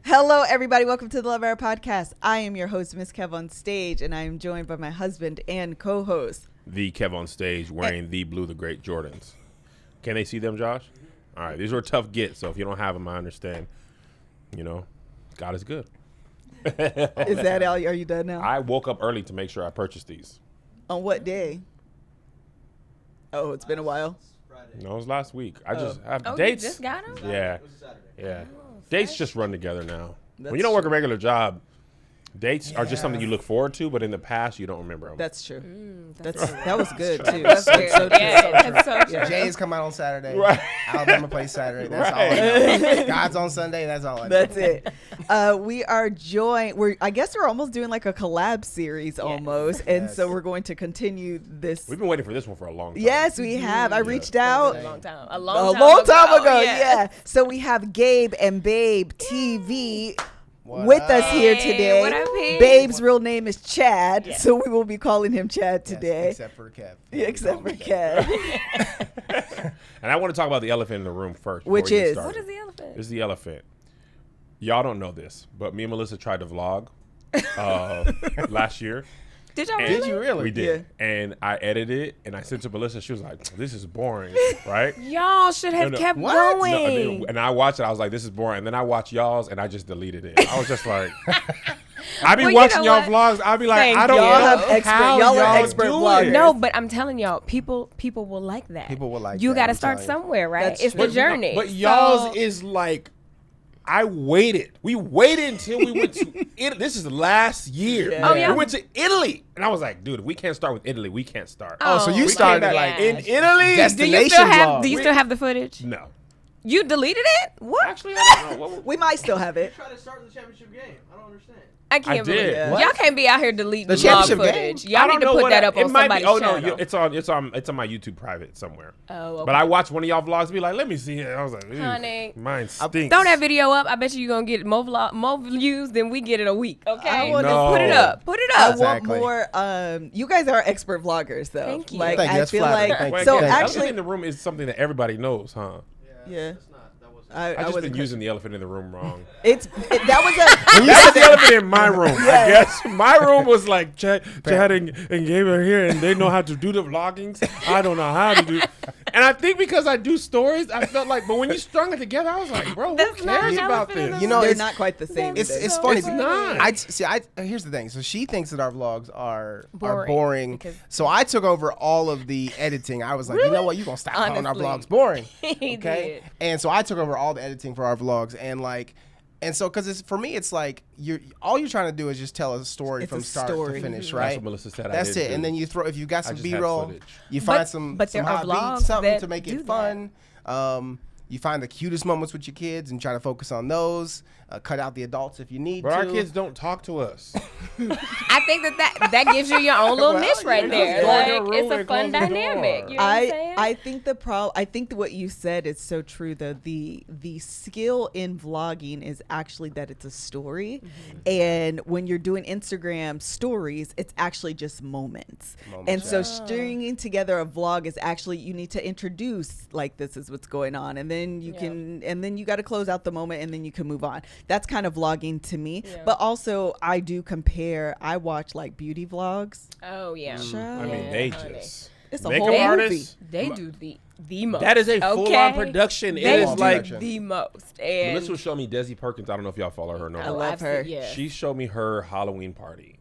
Hello, everybody. Welcome to the Love Hour Podcast. I am your host, MrsKevOnStage, and I am joined by my husband and co-host, the Kev on stage, wearing the blue, the great Jordans. Can they see them, Josh? All right, these were a tough get, so if you don't have them, I understand. You know, God is good. Is that all? Are you done now? I woke up early to make sure I purchased these. On what day? Oh, it's been a while. No, it was last week. I just have Oh, dates. you just got them? Yeah, yeah. Dates just run together now. That's When you don't work a true. regular job, dates are just something you look forward to, but in the past, you don't remember them. That's true. That's That was good, too. That's so weird. true. Yeah, that's so true. Jays come out on Saturday. Right. Alabama plays Saturday. That's Right. all I know. God's on Sunday. That's all I know. That's it. We are joined. I guess we're almost doing like a collab series almost. And Yes. so we're going to continue this. We've been waiting for this one for a long time. Yes, we have. I reached out. A long time. A long time ago, yeah. So we have Gabe and Babe TV What with up? us here Hey, today. what up, peeps? Babe's real name is Chad, Yeah. so we will be calling him Chad Yes, today. except for Kev. Yeah, except for Kev. And I want to talk about the elephant in the room first. before Which we get is? started. What is the elephant? This is the elephant. Y'all don't know this, but me and Melissa tried to vlog last year. Did y'all And really? Did you really? We did. And I edited it, and I sent it to Melissa. She was like, this is boring, right? Y'all should have No, kept What? going. And I watched it. I was like, this is boring. And then I watched y'all's, and I just deleted it. I was just like, I be Well, you watching know y'all what? vlogs. I be like, Thank I don't you. know Y'all have expert- how y'all are y'all expert do vloggers. it. No, but I'm telling y'all, people will like that. People will like you that, got to I'm start telling you. somewhere, right? That's It's true. the journey. But y'all's So- is like, I waited. We waited until we went to Italy. This is last year. Yeah. Oh, yeah. We went to Italy. And I was like, dude, if we can't start with Italy, we can't start. Oh, so you my started gosh. like In Italy? That's Do you destination still have? vlog. Do you still have the footage? No. You deleted it? What? Actually, I don't know. We might still have it. Try to start the championship game. I don't understand. I can't I believe did. it. What? Y'all can't be out here deleting The vlog championship footage. game? Y'all need to put that up it on might somebody's be. Oh channel. no, it's on my YouTube private somewhere. Oh, okay. But I watched one of y'all vlogs. Be like, let me see it. I was like, ew, Honey. mine stinks. Throw that video up. I bet you're gonna get more views than we get in a week. Okay, I wanna- No. put it up. Put it I up. Exactly. want more. You guys are expert vloggers, though. Thank you. Like, Thank you. I That's feel flattering. like Thank you. so. Thank you. elephant Actually, in the room is something that everybody knows, huh? yeah. That's not. That wasn't. I I just wasn't been using the elephant in the room wrong. That was a. That's the elephant in my room. I guess my room was like Chad and Gabe are here, and they know how to do the vloggings. I don't know how to do. And I think because I do stories, I felt like. But when you strung it together, I was like, bro, who That's not cares an about elephant in this? the You know, They're it's not quite the same. It's today. funny. It's not. Here's the thing. So she thinks that our vlogs are Boring, boring. because- So I took over all of the editing. I was like, you know what? You're gonna stop calling our Honestly. vlogs boring. He Okay. did. And so I took over all the editing for our vlogs, and so because for me it's like all you're trying to do is just tell a story It's from a start story. to finish, That's right? what Melissa said. I That's didn't it. do. And then you throw if you got some just had B-roll, footage. you find But some there are hot vlogs beats, something that to make do it fun. You find the cutest moments with your kids and try to focus on those. Cut out the adults if you need But to. our kids don't talk to us. I think that gives you your own little Well, niche right you there. just go in your Like, room it's a and fun close the door. dynamic. You know what I'm saying? I think I think that what you said is so true though. The skill in vlogging is actually that it's a story, and when you're doing Instagram stories, it's actually just moments. And so stringing together a vlog is actually you need to introduce like this is what's going on, and then you got to close out the moment, and then you can move on. That's kind of vlogging to me. Yeah. But also I do compare. I watch like beauty vlogs. Oh yeah. I mean, they honey. just It's a makeup whole artists. They do the most. That is a full-on okay? production. It They is do like the most. And Melissa will show me Desi Perkins. I don't know if y'all follow her. No, I love I've her. seen- yes. She showed me her Halloween party.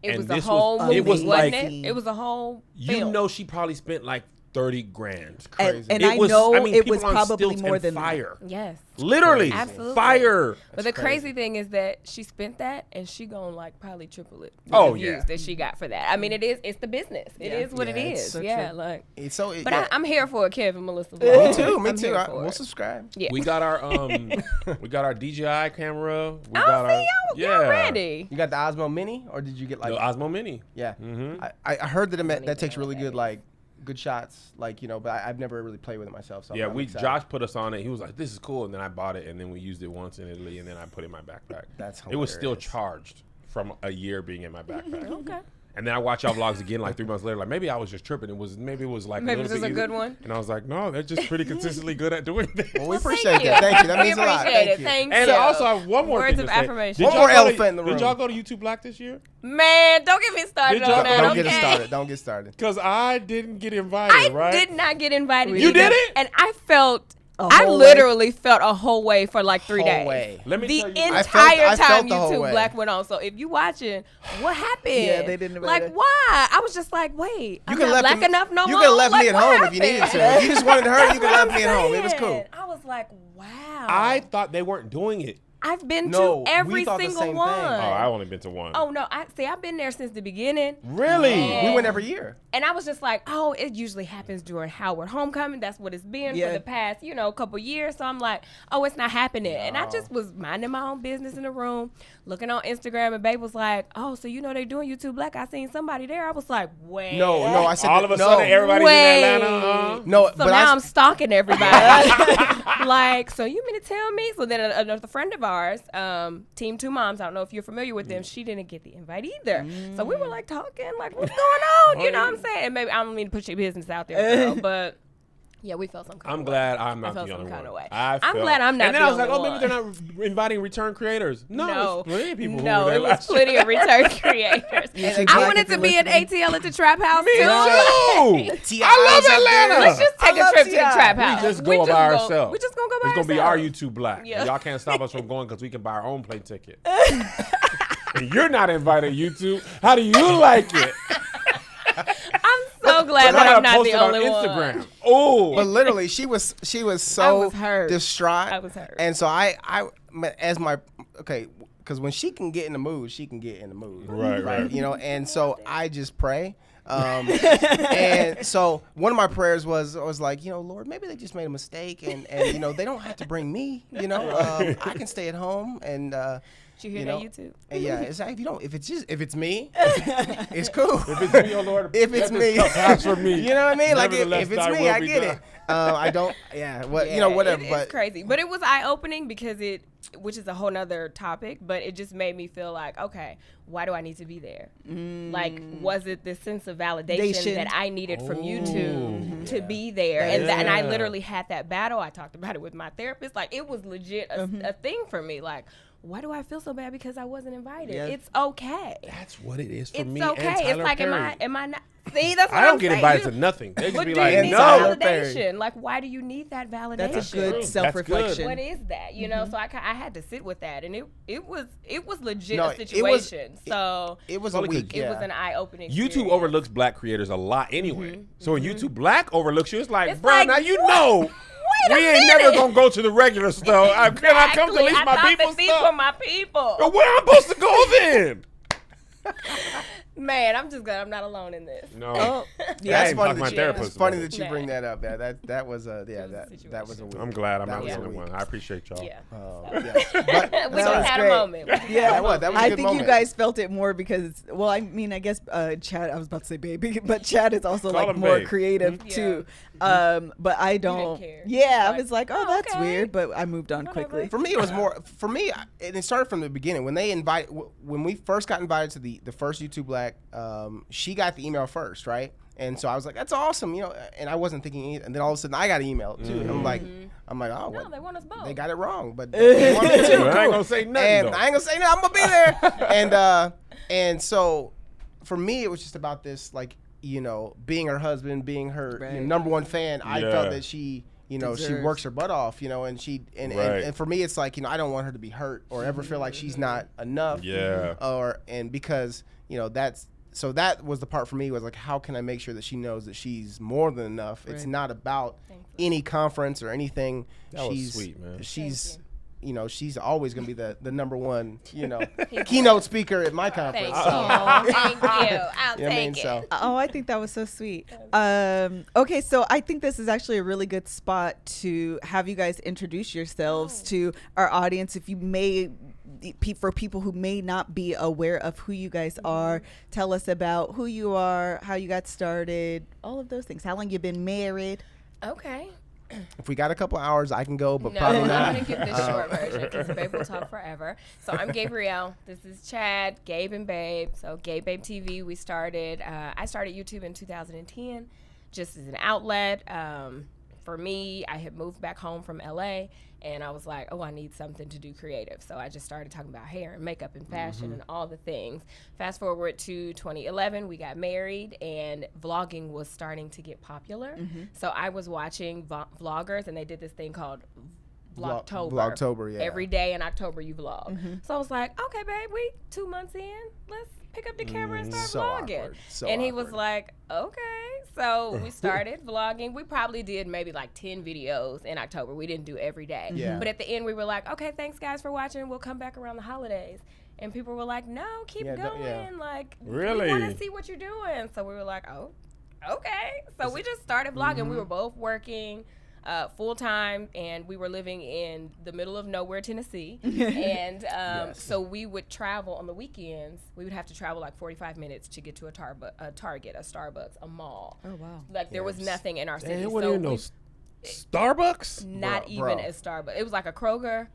It and was a this whole was- movie, it was wasn't like- it? It was a whole You film. know, she probably spent like 30 grand. And It I was- know I mean, it was people on probably stilts more and than that. fire. Yes. Literally, Absolutely. fire. But the crazy thing is that she spent that and she gonna like probably triple it. with Oh, the yeah. views that she got for that. I mean, it's the business. It is what it Yeah, it's is. so yeah, true. like. But But I'm here for a Kev and Melissa. me vlog. too. Me I'm too. here for We'll it. subscribe. Yeah. We got our we got our DJI camera. We got Oh, our see, y'all ready. You got the Osmo Mini, or did you get like? the Osmo Mini. Yeah. Mhm. I heard that that even takes know really what good that like good shots, like but I've never really played with it myself. So Yeah, I'm excited. Josh put us on it. He was like, "This is cool," and then I bought it, and then we used it once in Italy, and then I put it in my backpack. That's It was still hilarious. charged from a year being in my backpack. Okay. And then I watch y'all vlogs again like 3 months later. Like maybe I was just tripping. Maybe it was like Maybe a this little is bit a easier. good one. And I was like, no, they're just pretty consistently good at doing this. Well, we Well, appreciate that. Thank you. That means a lot. We appreciate Thank it. you. Thank And you. also, I have one more Words thing of to say. affirmation. One more elephant in the Did room. y'all go to YouTube Black this year? Man, don't get me started Did y'all- on that. Don't okay? get it started. Don't get started. Because I didn't get invited, I right? did not get invited. You either. didn't? And I felt. A I whole literally felt a whole way for like 3 Whole days. way. Let me The tell you. I entire felt time the whole YouTube way. Black went on. So if you watching, what happened? Yeah, they didn't invite Like us. why? I was just like, wait, I'm could not left black me- enough no you more. could have left Like, me at what home if you needed happened? to. If you just wanted her, you could have That's left me what at I'm home. It was saying. cool. I was like, wow. I thought they weren't doing it. I've been No, to every we thought the single same thing. one. Oh, I only been to one. Oh no, I've been there since the beginning. Really? Yeah. We went every year. And I was just like, oh, it usually happens during Howard Homecoming. That's what it's been Yeah. for the past, couple years. So I'm like, oh, it's not happening. And I just was minding my own business in the room, looking on Instagram, and Babe was like, oh, so they doing YouTube Black. I seen somebody there. I was like, wait. No, I said All of a no. sudden, everybody's Wait. in Atlanta. No, So but now I I'm stalking everybody. Like, so you mean to tell me? So then another friend of ours, Team Two Moms, I don't know if you're familiar with them, she didn't get the invite either. So we were like talking, like, what's going on? You know what I'm saying? And maybe I don't mean to put your business out there, girl, but yeah, we felt some kind I'm of glad way. I'm I not felt the some only kind one. of way. I I'm felt- glad I'm not And then the I was like, only oh, maybe one. they're not inviting return creators. No, No. there's plenty of people who No, were there it was last plenty of return creators. they I like wanted if to you're be at listening. ATL at the Trap House Me too. too. T.I. I love was up there. Atlanta. Let's just take I a love trip to the T.I. Trap We House. just go by ourselves. We just gonna go by It's ourselves. gonna be our YouTube Black. Yeah. Y'all can't stop us from going because we can buy our own plane ticket. And you're not invited, YouTube. How do you like it? I'm so glad I that gotta I'm not post the it on only Instagram. one. Oh, But literally, she was I so was hurt. distraught. I was hurt. And so I as my because when she can get in the mood, she can get in the mood. Right. You know, and so I just pray. And so one of my prayers was like, Lord, maybe they just made a mistake, and they don't have to bring me. I can stay at home and. Did you hear that, YouTube? And yeah, it's like if it's me, it's cool. if it's me, oh Lord, If it's let this me. cup pass from me. You know what I mean? Like Nevertheless, if it's thy me, will I be get done. it. I don't. Yeah. What Yeah, whatever. It's But crazy. But it was eye-opening because which is a whole nother topic, but it just made me feel like, okay, why do I need to be there? Like, was it this sense of validation that I needed from YouTube to be there? And I literally had that battle. I talked about it with my therapist. Like, it was legit a thing for me. Like, why do I feel so bad because I wasn't invited? Yeah. It's okay. That's what it is for It's me. okay. And It's Tyler like, Perry. am I not? See, that's what I don't I'm get saying. invited You- to nothing. They just But be do like, you need no. Tyler Perry. validation? Like, why do you need that validation? That's a true. good That's self-reflection. What is that? You know, so I had to sit with that, and it was legit No, a it was- situation. So it was a Only 'cause week. it was an eye-opening. YouTube experience. overlooks black creators a lot anyway. So when YouTube Black overlooks you, it's like, It's bro, like, now you what? know. Wait a We ain't never minute. gonna go to the regular stuff. Can I come to at least I my thought people's that these were stuff? my people. But where I'm supposed to go then? Man, I'm just glad I'm not alone in this. No. Oh, Yeah, I That's ain't funny talking my that therapist it's funny about it. that you bring that up. That was a was a that was a week. I'm glad I'm That not was the a only week. one. I appreciate y'all. Yeah. Yeah. But We just had great. a moment. Yeah, That was a I good think moment. you guys felt it more because, well, I mean, I guess Chad. I was about to say baby, but Chad is also Call like him more babe. creative Yeah. too. But I don't. care. Yeah, I Like, was like, oh, oh, that's okay. weird, but I moved on Whatever. quickly. For me, it was more. For me, and it started from the beginning when they when we first got invited to the first YouTube Black. She got the email first, right? And so I was like, "That's awesome," And I wasn't thinking anything. And then all of a sudden, I got an email too. And I'm like, oh, No, what? they want us both. They got it wrong, but they want me to too. But I ain't Cool. gonna say nothing, And though. I ain't gonna say nothing. I'm gonna be there. And so for me, it was just about this, like, being her husband, being her Right. number one fan. I Yeah. felt that she. She Deserves. works her butt off, and Right. and for me, it's like, I don't want her to be hurt or ever feel like she's not enough. Yeah. And because, that was the part for me was like, how can I make sure that she knows that she's more than enough? It's Right. not about Thankfully. any conference or anything. That was she's sweet, man. She's, she's always going to be the number one, keynote speaker at my conference. Thank So, you. Thank you. I'll you know what I mean? take So, it. Oh, I think that was so sweet. Okay, so I think this is actually a really good spot to have you guys introduce yourselves to our audience. If you may, for people who may not be aware of who you guys are, tell us about who you are, how you got started, all of those things. How long you been married? Okay. If we got a couple hours, I can go, but No, probably I'm not. going to give this short version because Babe will talk forever. So I'm Gabrielle. This is Chad, Gabe and Babe. So Gabe Babe TV, we started, I started YouTube in 2010 just as an outlet. For me, I had moved back home from LA and I was like, oh, I need something to do creative. So I just started talking about hair and makeup and fashion and all the things. Fast forward to 2011, we got married and vlogging was starting to get popular. So I was watching vloggers and they did this thing called Vlogtober. Vlogtober, yeah. Every day in October you vlog. So I was like, okay, babe, we 2 months in, let's pick up the camera and start So vlogging. awkward. So And he was awkward. like, okay. So we started vlogging. We probably did maybe like 10 videos in October. We didn't do every day. Yeah. But at the end we were like, okay, thanks guys for watching. We'll come back around the holidays. And people were like, no, keep Yeah, going. yeah. Like, Really? we want to see what you're doing. So we were like, oh, okay. So we just started vlogging. We were both working full time, and we were living in the middle of nowhere, Tennessee. And so we would travel on the weekends. We would have to travel like 45 minutes to get to a Target, a Starbucks, a mall. Oh wow. Like there was nothing in our city. It wasn't So even no we- Starbucks. not Bro, even bro. a Starbucks. It was like a Kroger,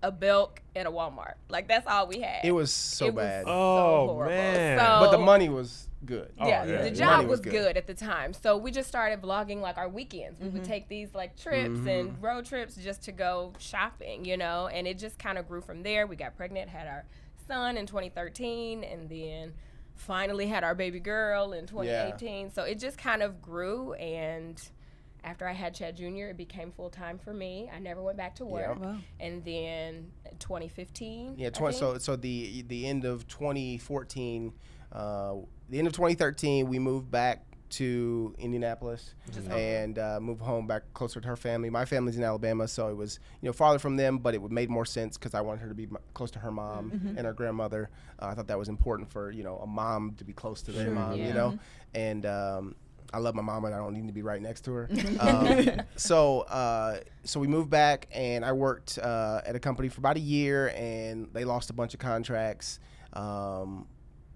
a Belk, and a Walmart. Like that's all we had. It was so It was bad. so Oh, horrible. man. So, But the money was good. Oh, yeah, yeah. the The job money was was good. good. At the time. So we just started vlogging like our weekends. We would take these like trips and road trips just to go shopping, you know, and it just kind of grew from there. We got pregnant, had our son in 2013, and then finally had our baby girl in 2018. So it just kind of grew, and after I had Chad Jr., it became full time for me. I never went back to work. Wow. And then 2015. Yeah, I think, so the end of 2014, the end of 2013, we moved back to Indianapolis and moved home back closer to her family. My family's in Alabama, so it was farther from them, but it made more sense because I wanted her to be close to her mom and her grandmother. I thought that was important for a mom to be close to their mom, Yeah. and. I love my mom, but I don't need to be right next to her. So we moved back, and I worked at a company for about a year, and they lost a bunch of contracts.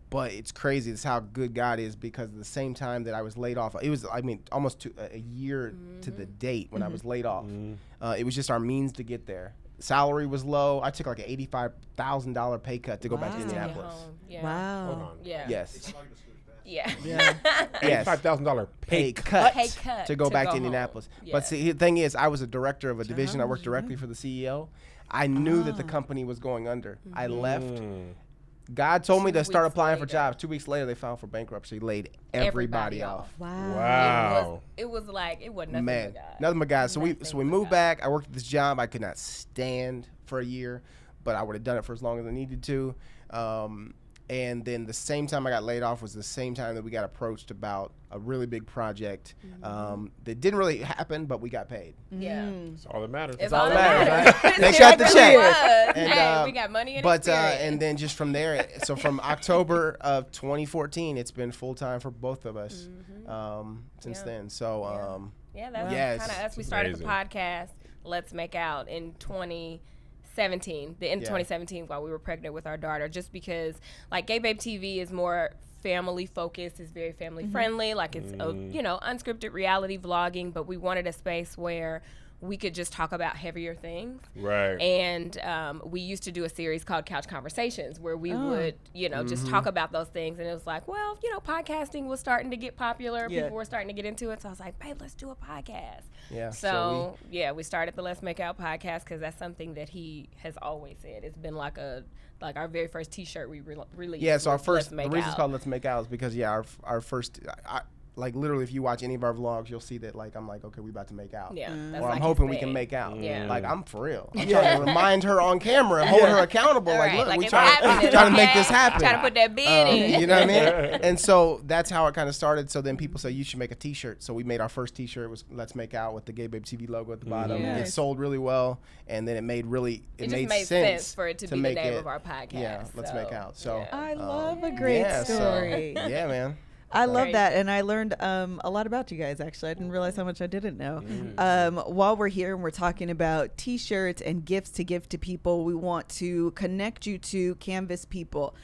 But it's crazy. It's how good God is, because at the same time that I was laid off, it was, almost a year to the date when I was laid off. It was just our means to get there. Salary was low. I took like an $85,000 pay cut to go back to Wow. Indianapolis. Yeah. Wow. Hold on. Yeah. Yes. Yeah. Yeah. Yes. $85,000 Pay pay. cut, Pay cut to go back to home. Indianapolis. Yeah. But see, the thing is, I was a director of a division. I worked directly for the CEO. I knew that the company was going under. I left. God told me 2 to start weeks applying for later. jobs. 2 weeks later, they filed for bankruptcy, laid everybody off. Wow. Wow. It was like, it wasn't nothing Man, but God. nothing but God. So we Nothing moved but God. back. I worked at this job I could not stand for a year, but I would have done it for as long as I needed to. And then the same time I got laid off was the same time that we got approached about a really big project that didn't really happen, but we got paid. Yeah. That's all that matters. It's all all that that matters, matters. right? They cut the It check. was. And, Hey, we got money and But experience. and then just from there, so from October of 2014, it's been full time for both of us since Yeah. then. So Yeah, that's Yes. kind of us. We started Amazing. the podcast, Let's Make Out, in 2017, the end of Yeah. 2017, while we were pregnant with our daughter, just because, like, Gay Babe TV is more family focused, is very family friendly, like it's, unscripted reality vlogging, but we wanted a space where we could just talk about heavier things. Right. And we used to do a series called Couch Conversations where we would, just talk about those things. And it was like, well, podcasting was starting to get popular. Yeah. People were starting to get into it. So I was like, babe, let's do a podcast. yeah. So, we started the Let's Make Out podcast because that's something that he has always said. It's been like our very first T-shirt we released. Yeah, so our was first, Let's the Make reason it's Out. called Let's Make Out is because, our first, like literally if you watch any of our vlogs, you'll see that like, I'm like, okay, we about to make out. Yeah, that's Or like I'm his hoping we thing. can make out. Yeah. Like I'm for real. I'm trying to remind her on camera and hold her accountable. All Like, right, look, like we it's trying happening, to make okay? this happen. Trying to put that bid in. You know what I mean? And so that's how it kind of started. So then people say you should make a T-shirt. So we made our first T-shirt. It was Let's Make Out with the Gay Babe TV logo at the bottom. Nice. It sold really well, and then it made It just made sense for it to be the make name it- of our podcast. Yeah, Let's Make Out. So yeah. I love a great yeah, so- story. yeah, man. I love Crazy. that, and I learned a lot about you guys. Actually, I didn't realize how much I didn't know. While we're here and we're talking about T-shirts and gifts to give to people, we want to connect you to Canvas people.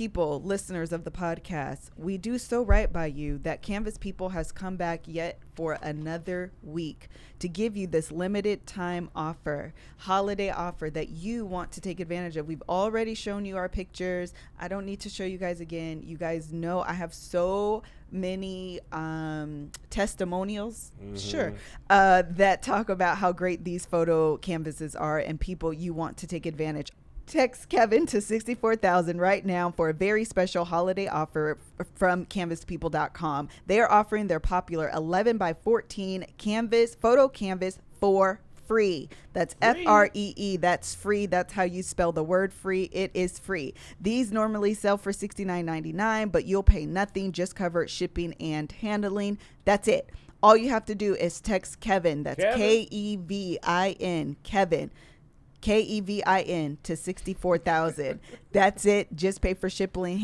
people, listeners of the podcast, we do so right by you that Canvas People has come back yet for another week to give you this limited time offer, holiday offer that you want to take advantage of. We've already shown you our pictures. I don't need to show you guys again. You guys know I have so many testimonials, that talk about how great these photo canvases are, and people, you want to take advantage. Text Kevin to 64,000 right now for a very special holiday offer from canvaspeople.com. They are offering their popular 11 by 14 canvas, photo canvas for free. That's free. That's free. That's how you spell the word free. It is free. These normally sell for $69.99, but you'll pay nothing, just cover shipping and handling. That's it. All you have to do is text Kevin. That's Kevin, Kevin. Kevin to 64,000. That's it. Just pay for shipping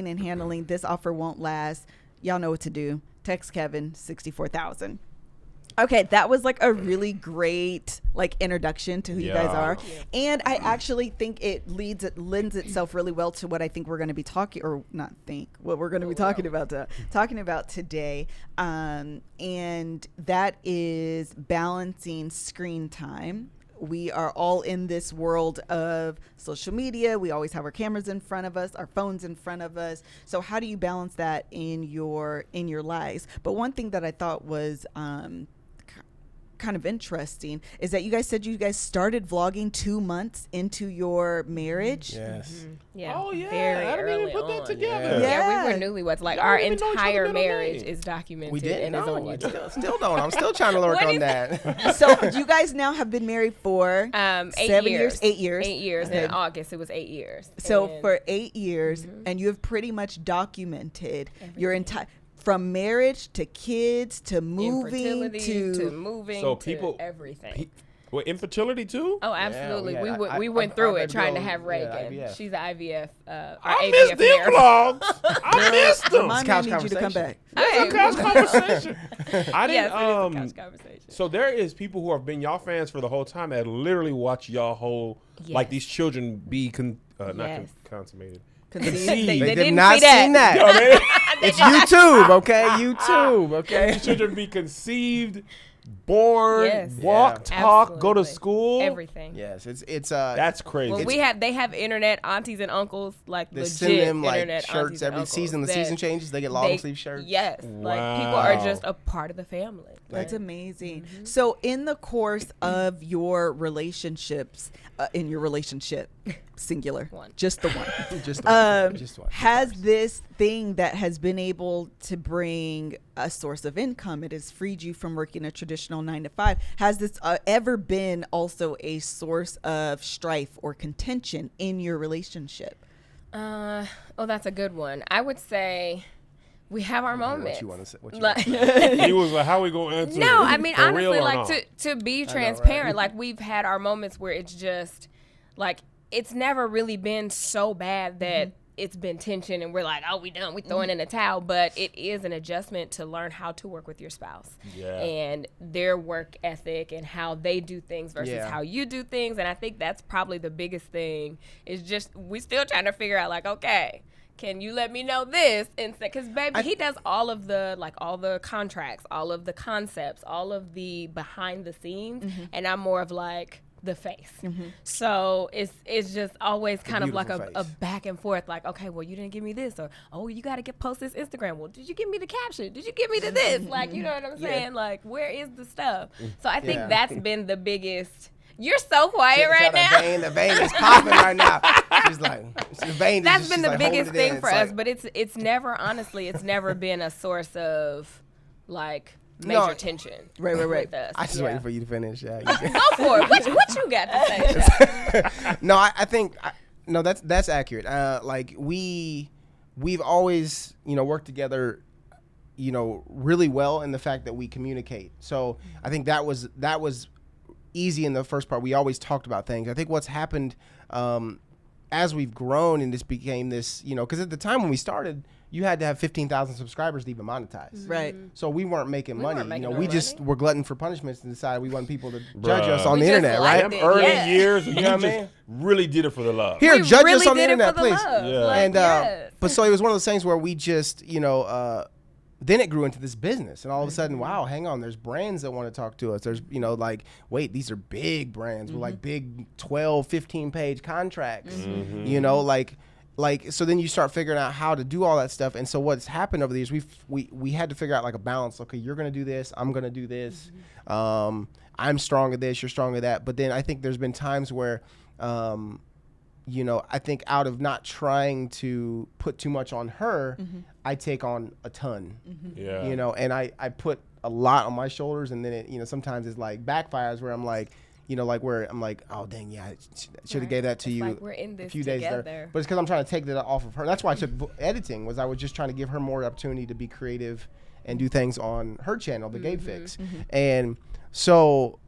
and handling. This offer won't last. Y'all know what to do. Text Kevin 64,000. Okay, that was like a really great like introduction to who you guys are, and I actually think it lends itself really well to what I think we're going to be talking, or not think, what we're going to be talking about today, and that is balancing screen time. We are all in this world of social media. We always have our cameras in front of us, our phones in front of us. So how do you balance that in your lives? But one thing that I thought was kind of interesting is that you guys said you guys started vlogging 2 months into your marriage. Yes. Yeah. Oh yeah. Very I didn't even early put that on. together. Yeah, we were newlyweds. Like Y'all our didn't even know each other entire middle marriage name. is documented We didn't and is know. on YouTube. Still don't. I'm still trying to work What on is that. So you guys now have been married for 8 7 years. 8 years. 8 years. Okay. In August, it was 8 years. So And for 8 years, and you have pretty much documented your entire, from marriage to kids to moving infertility to moving So to people- everything. Well, infertility too? Oh, absolutely. Yeah, we went through it trying to go- have Reagan. IVF. She's the IVF. Our I AVF missed them nurse. vlogs. I missed them. My It's man couch needs you to come back. Hey, Couch conversation. I yes, didn't. it is a couch conversation. So there is people who have been y'all fans for the whole time that literally watch y'all whole like Yes. these children be not Yes. consummated. Conceived. They did didn't not see that. see that. Yo, man, It's YouTube, okay? YouTube, okay? these children be conceived, born, Yes. walk, Yeah. talk, go to Absolutely. school. Everything. Yes, it's That's crazy. Well, they have internet aunties and uncles, like they legit send them like internet aunties shirts and every uncles season. The that season changes, they get long sleeve shirts. Yes, like people are Wow. just a part of the family. That's Like, amazing. So in the course of your relationships, in your relationship, singular, One. just the one, Just one. has this thing that has been able to bring a source of income, it has freed you from working a traditional 9 to 5. Has this ever been also a source of strife or contention in your relationship? oh, that's a good one. I would say we have our moments. What you want to say? What you Like- He was like, "How we gonna answer?" No, it? I mean, For real honestly, or like not? to be right? transparent, like we've had our moments where it's just like it's never really been so bad that it's been tension and we're like, oh, we done, we throwing in a towel. But it is an adjustment to learn how to work with your spouse and their work ethic and how they do things versus how you do things. And I think that's probably the biggest thing is just we still trying to figure out like, okay, can you let me know this? And because baby, he does all of the all the contracts, all of the concepts, all of the behind the scenes, and I'm more of like the face. So it's just always kind of like a beautiful face. back and forth. Like, okay, well, you didn't give me this, or oh, you got to post this Instagram. Well, did you give me the caption? Did you give me the this? Like, you know what I'm saying? Like, where is the stuff? So I think Yeah. that's been the biggest. You're so quiet right Shout out now. The vein is popping right now. She's like, the vein is That's just, been she's the like, hold biggest it thing in. for It's us, like- but it's never honestly, it's never been a source of like major tension. Right. With us. I just Yeah. waiting for you to finish. Yeah, you Go for it. What you got to say? Chad? no, I think no, that's accurate. Like we've always worked together, really well in the fact that we communicate. So I think that was easy in the first part. We always talked about things. I think what's happened as we've grown and this became this, because at the time when we started, you had to have 15,000 subscribers to even monetize. Right. So we weren't making money. weren't making no We just money. were glutton for punishments and decided we want people to Bruh. judge us on We the just internet, liked right? Them it. early Yeah. years, you know what I just mean? really did it for the love. Here, We judge really us on the did it internet, for the please. love. Yeah. Like, And yes. but so it was one of those things where we just, then it grew into this business, and all of a sudden, wow, hang on, there's brands that want to talk to us. There's, like, wait, these are big brands with like big 12, 15 page contracts, so then you start figuring out how to do all that stuff. And so what's happened over the years, we had to figure out like a balance. Okay, you're going to do this, I'm going to do this. I'm strong at this, you're strong at that. But then I think there's been times where, I think out of not trying to put too much on her, I take on a ton, Yeah. and I put a lot on my shoulders, and then it, sometimes it's like backfires where I'm like, where I'm like, oh dang, yeah, I should have gave that to It's you like we're in a this few days together. there. But it's because I'm trying to take that off of her. That's why I took editing, was I was just trying to give her more opportunity to be creative and do things on her channel, the Gabe Fix. And so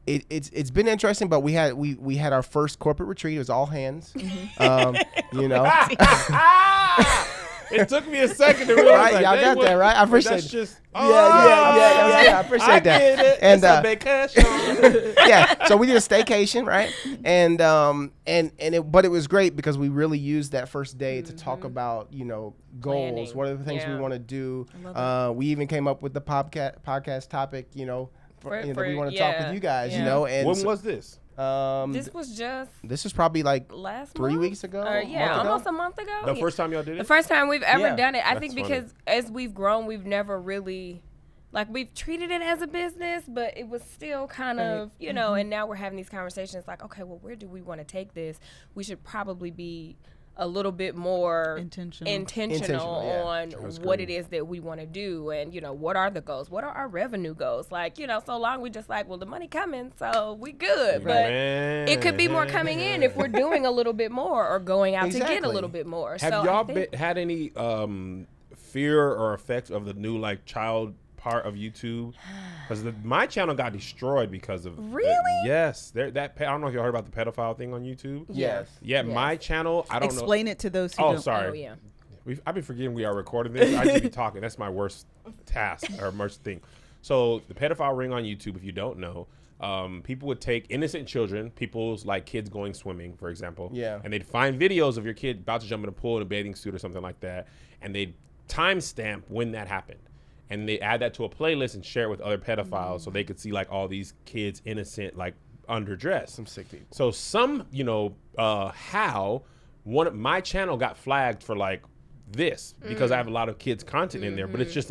it's been interesting, but we had our first corporate retreat. It was all hands. It took me a second to realize. Right, y'all got that, right? I appreciate that's it. just, Yeah, I appreciate I that. get it. And It's a vacation. yeah, so we did a staycation, right? But it was great because we really used that first day to talk about, goals. Planning. What are the things we want to do? We even came up with the podcast topic, that we want to talk with you guys, And When was this? This was just this is probably like last 3 month? weeks ago. Or, month ago? almost a month ago. The first time y'all did The it? first time we've ever Yeah. done it. I That's think funny. because as we've grown, we've never really, we've treated it as a business, but it was still kind of, and now we're having these conversations like, okay, well, where do we want to take this? We should probably be a little bit more Intentional. Intentional, yeah. on That's what great. it is that we want to do, and what are the goals, what are our revenue goals, so long we just well, the money coming, so we good. But it could be more coming in if we're doing a little bit more or going out to get a Exactly. little bit more. Have so y'all had any fear or effects of the new child part of YouTube? Because my channel got destroyed because of Really? Yes, I don't know if y'all heard about the pedophile thing on YouTube. Yes. Yeah, my channel. I don't know. Explain it to those who Oh, don't. sorry. Oh, yeah. I've been forgetting we are recording this. I just be talking. That's my worst task or worst thing. So the pedophile ring on YouTube, if you don't know, people would take innocent children, people's kids going swimming, for example. Yeah. And they'd find videos of your kid about to jump in a pool in a bathing suit or something like that, and they'd timestamp when that happened. And they add that to a playlist and share it with other pedophiles so they could see all these kids innocent, underdressed. Some sick people. So my channel got flagged for this because I have a lot of kids content in there, but it's just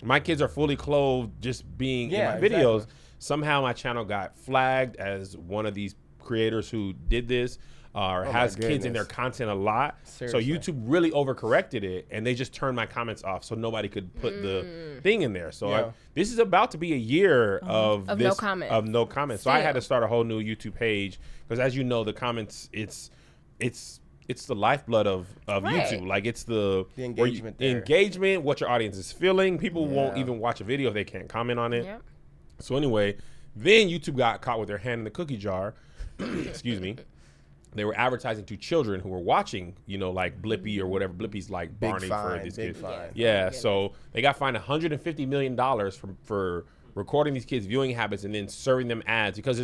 my kids are fully clothed just being in my videos. Exactly. Somehow my channel got flagged as one of these creators who did this or has kids in their content a lot. Seriously. So YouTube really overcorrected it, and they just turned my comments off so nobody could put the thing in there. So this is about to be a year of Of this, no comments. Of no comments. So I had to Still. start a whole new YouTube page because, as you know, the comments it's the lifeblood of Right. YouTube. It's the engagement there. engagement, what your audience is feeling. People won't even watch a video if they can't comment on it. Yep. So anyway, then YouTube got caught with their hand in the cookie jar. Excuse me. They were advertising to children who were watching, Blippi or whatever. Blippi's like Barney for these big kids. fine. Yeah, so they got fined $150 million for recording these kids' viewing habits and then serving them ads because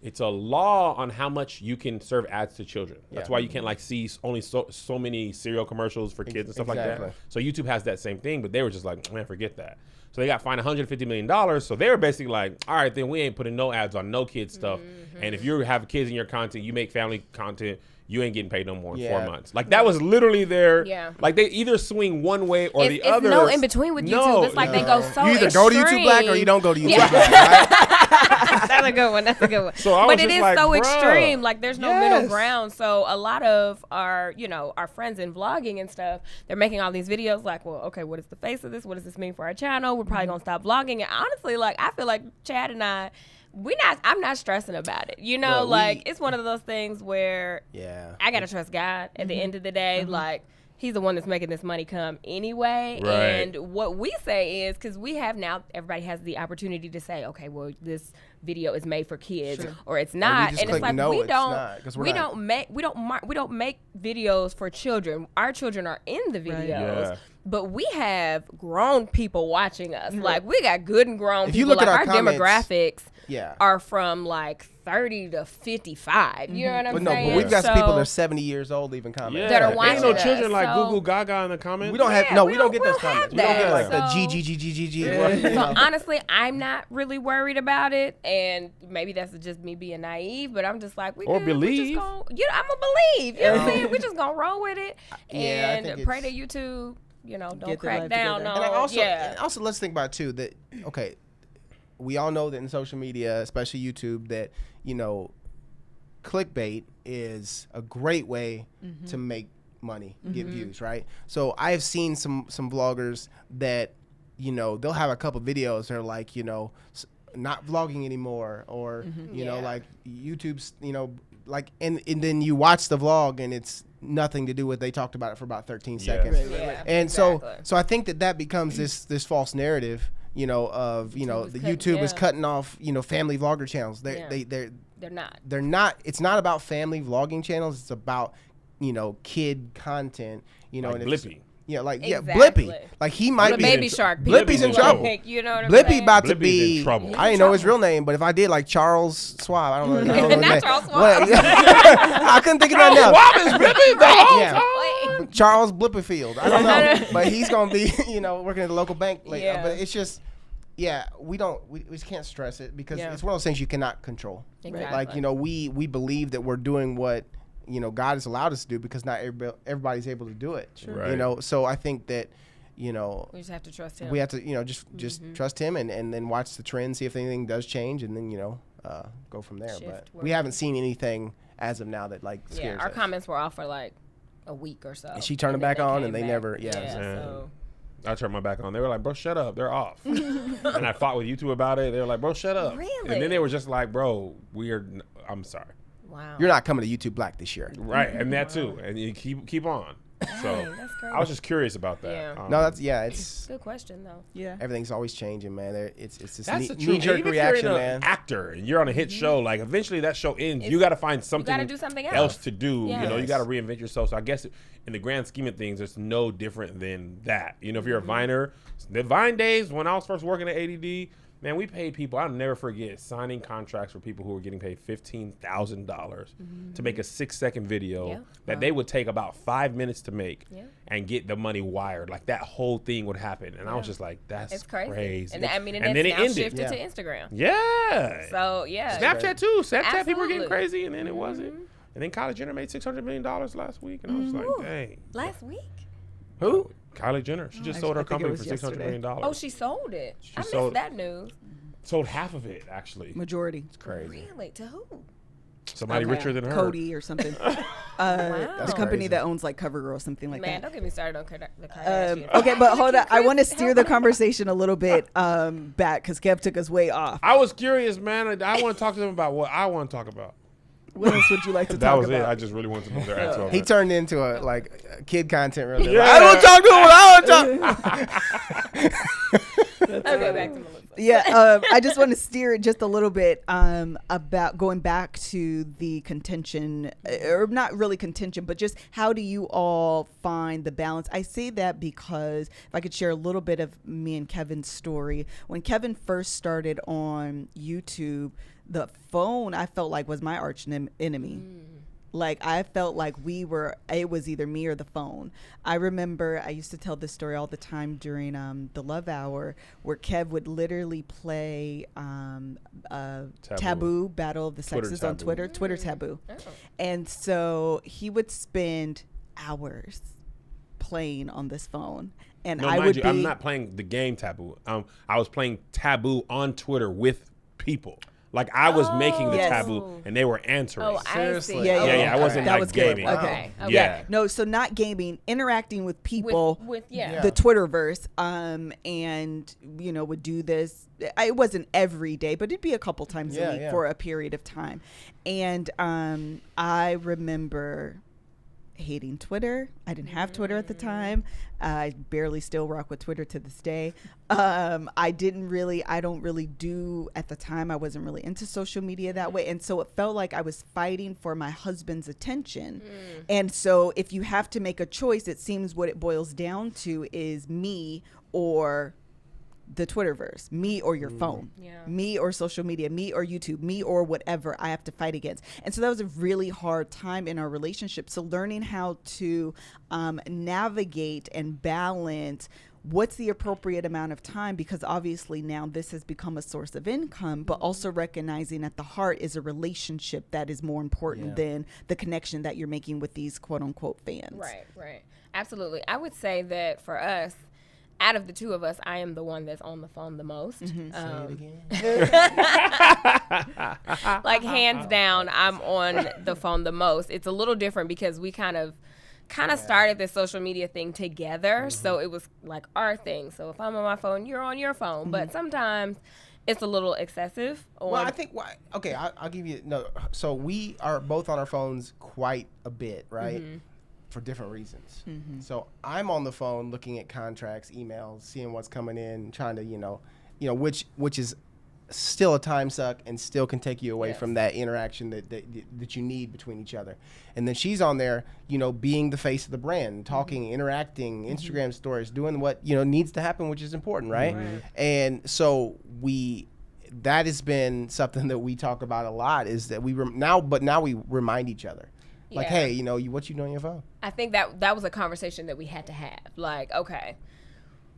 it's a law on how much you can serve ads to children. That's why you can't see only so many cereal commercials for kids and stuff like Exactly. that. So YouTube has that same thing, but they were just man, forget that. So they got fined $150 million. So they were basically all right, then we ain't putting no ads on no kids stuff. And if you have kids in your content, you make family content, you ain't getting paid no more in 4 months. That was literally their, they either swing one way or the other. It's no in between with YouTube. It's they go so You either extreme. go to YouTube Black or you don't go to YouTube Black, right? That's a good one. That's a good one. So I was but it just is so bruh. extreme. There's no Yes. middle ground. So a lot of our, our friends in vlogging and stuff, they're making all these videos well, okay, what is the face of this? What does this mean for our channel? We're probably gonna stop vlogging. And honestly, I feel like Chad and I, I'm not stressing about it. It's one of those things where I gotta trust God at the end of the day. he's the one that's making this money come anyway. Right. And what we say is, because we have now, everybody has the opportunity to say, okay, well, this video is made for kids or it's not. just And click it's like no, we it's not, 'cause we're not. we don't make videos for children. Our children are in the videos. Yeah. But we have grown people watching us. Like, we got good and grown If people. you look like, at our our comments, demographics Yeah. are from like 30 to 55. You know what I'm But no, saying? but we've got So- people that are 70 years old even commenting. Yeah. that are Ain't watching no us, children like so- Goo Goo Gaga in the comments. We don't have Yeah, no. we We don't don't- get we those don't have comments. We don't get that, like the so- G. So honestly, I'm not really worried about it, and maybe that's just me being naive. But I'm just like, Or I'm believe. gonna believe. You know what I'm saying? We just gonna roll with it Yeah, I and think pray to it's- YouTube. Don't Get their crack life down together. on. And yeah. also let's think about too that we all know that in social media, especially YouTube, that clickbait is a great way to make money, get views, right? So I have seen some vloggers that they'll have a couple videos that are like not vlogging anymore, or like YouTube's like and then you watch the vlog and it's nothing to do with they talked about it for about 13 seconds. Yeah, And exactly. so I think that becomes this false narrative, of is the cutting- YouTube is yeah. cutting off family vlogger channels. They're not. It's not about family vlogging channels. It's about kid content. Like and it's- Blippy. Exactly. Blippy. Like he might The be Baby Shark. Blippy's in people trouble. like, you know what I'm Blippy saying? about to Blippy's be in trouble. I didn't know his real name, but if I did like Charles Schwab, I don't know. Not his name. Charles Schwab. Well, I couldn't think of nothing else. Schwab is Blippy the whole Yeah. time. Charles Blipperfield. I don't know, but he's gonna be working at the local bank. Like, Yeah. but it's just we just can't stress it because Yeah. it's one of those things you cannot control. Exactly. Like we believe that we're doing what God has allowed us to do because not everybody's able to do it. Sure. Right. So I think that we just have to trust him. we have to just trust him and then watch the trend, see if anything does change, and then go from there. Shift But where- we haven't seen anything as of now that like scares our us. comments were off for like a week or so. And she turned it then back on, came and they back. never- So I turned my back on. They were like, bro, shut up. They're off. And I fought with YouTube about it. They were like, bro, shut up. Really? And then they were just like, bro, I'm sorry. wow. You're not coming to YouTube Black this year. Right. And that too. And you keep on. So Dang, that's great. I was just curious about that. Yeah. No, it's Good question though. Yeah. everything's always changing, man. It's this That's the truth. knee-jerk Even reaction, if you're man. an actor and you're on a hit show, like eventually that show ends. You got to find something, gotta do something else else. to do. Yes. You got to reinvent yourself. So I guess in the grand scheme of things, it's no different than that. If you're a Viner, the Vine days when I was first working at ADD, man, we paid people. I'll never forget signing contracts for people who were getting paid $15,000 to make a 6-second video that they would take about 5 minutes to make and get the money wired. Like that whole thing would happen. And I was just like, that's It's crazy. And And it's then it now ended. shifted to Instagram. Yeah. So yeah. Snapchat too. Snapchat people were getting Absolutely. crazy and then it wasn't. And then Kylie Jenner made $600 million last week. And I was like, dang. Last week? Who? Kylie Jenner. She just sold her I think it company was for $600 million. Oh, she sold it. I missed sold- that news. Sold half of it, actually. Majority. Crazy. Really? To who? Somebody Okay. richer than her. Cody or something. Wow. The company crazy. that owns like CoverGirl or something like Man, that. don't get me started on the Kardashians. Okay, but hold on. I want to Chris, steer the conversation a little bit back because Kev took us way off. I was curious, man. I want to talk to them about what I want to talk about. What else would you like to That talk was it. about? I just really wanted to know their answer. on He that. turned into a kid content really. Yeah. I don't talk to him. I don't talk. Okay, back to Melissa. Yeah, I just want to steer it just a little bit about going back to the contention, or not really contention, but just how do you all find the balance? I say that because if I could share a little bit of me and Kevin's story. When Kevin first started on YouTube, the phone I felt like was my arch enemy. Like I felt like it was either me or the phone. I remember I used to tell this story all the time during the Love Hour where Kev would literally play Taboo Battle of the Twitter Sexes on Taboo. Twitter Taboo. Oh. And so he would spend hours playing on this phone. And No, I mind would you, be I'm not playing the game Taboo. I was playing Taboo on Twitter with people. Like I was making the Yes. taboo and they were answering. Oh, I Seriously? see. Yeah, Yeah, I wasn't that like was good. gaming. Okay. Wow. Okay. Yeah. No, so not gaming, interacting with people. With The Twitterverse, and would do this. It wasn't every day, but it'd be a couple times a week for a period of time. And I remember hating Twitter. I didn't have Twitter at the time. I barely still rock with Twitter to this day. I don't really do, at the time, I wasn't really into social media that way. And so it felt like I was fighting for my husband's attention. And so if you have to make a choice, it seems what it boils down to is me or the Twitterverse, me or your phone, me or social media, me or YouTube, me or whatever I have to fight against. And so that was a really hard time in our relationship. So learning how to navigate and balance what's the appropriate amount of time, because obviously now this has become a source of income, but also recognizing at the heart is a relationship that is more important than the connection that you're making with these quote unquote fans. Right. Absolutely. I would say that for us, out of the two of us, I am the one that's on the phone the most. Say it again. Like hands down, I'm on the phone the most. It's a little different because we kind of started this social media thing together. So it was like our thing. So if I'm on my phone, you're on your phone. But sometimes it's a little excessive. Well, I think I'll give you So we are both on our phones quite a bit, right? For different reasons. So I'm on the phone looking at contracts, emails, seeing what's coming in, trying to, which is still a time suck and still can take you away from that interaction that you need between each other. And then she's on there, being the face of the brand, talking, interacting, Instagram stories, doing what, needs to happen, which is important, right? And so that has been something that we talk about a lot, is that now we remind each other. Like, hey, what you doing on your phone? I think that was a conversation that we had to have. Like, okay,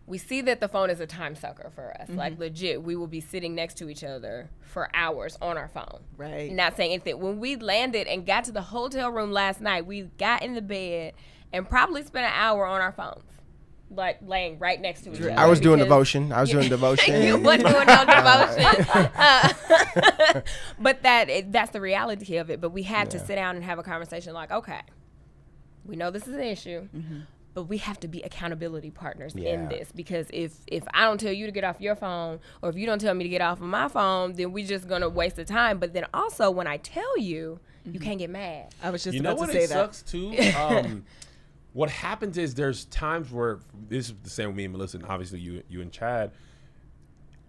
we see that the phone is a time sucker for us. Like, legit, we will be sitting next to each other for hours on our phone. Right. Not saying anything. When we landed and got to the hotel room last night, we got in the bed and probably spent an hour on our phones. Like laying right next to each other. I was doing devotion. You wasn't doing no devotion. But that's the reality of it. But we had to sit down and have a conversation like, okay, we know this is an issue, but we have to be accountability partners in this. Because if I don't tell you to get off your phone, or if you don't tell me to get off of my phone, then we're just going to waste the time. But then also when I tell you, you can't get mad. I was just about to say that. You know what sucks too? What happens is there's times where, this is the same with me and Melissa, and obviously you and Chad.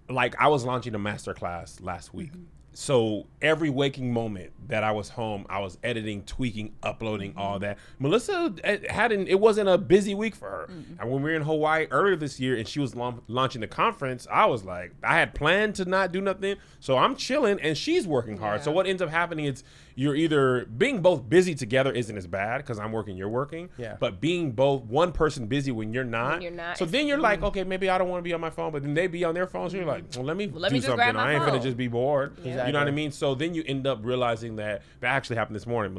Like, I was launching a masterclass last week. So every waking moment that I was home, I was editing, tweaking, uploading, all that. Melissa it wasn't a busy week for her. And when we were in Hawaii earlier this year and she was launching the conference, I was like, I had planned to not do nothing. So I'm chilling and she's working hard. So what ends up happening is you're either being both busy together isn't as bad because I'm working, you're working. Yeah. But being both one person busy when you're not. So then you're like, okay, maybe I don't want to be on my phone, but then they be on their phone. So you're like, well, let me do something. I ain't finna just be bored. Yeah. You know what I mean? So then you end up realizing that actually happened this morning.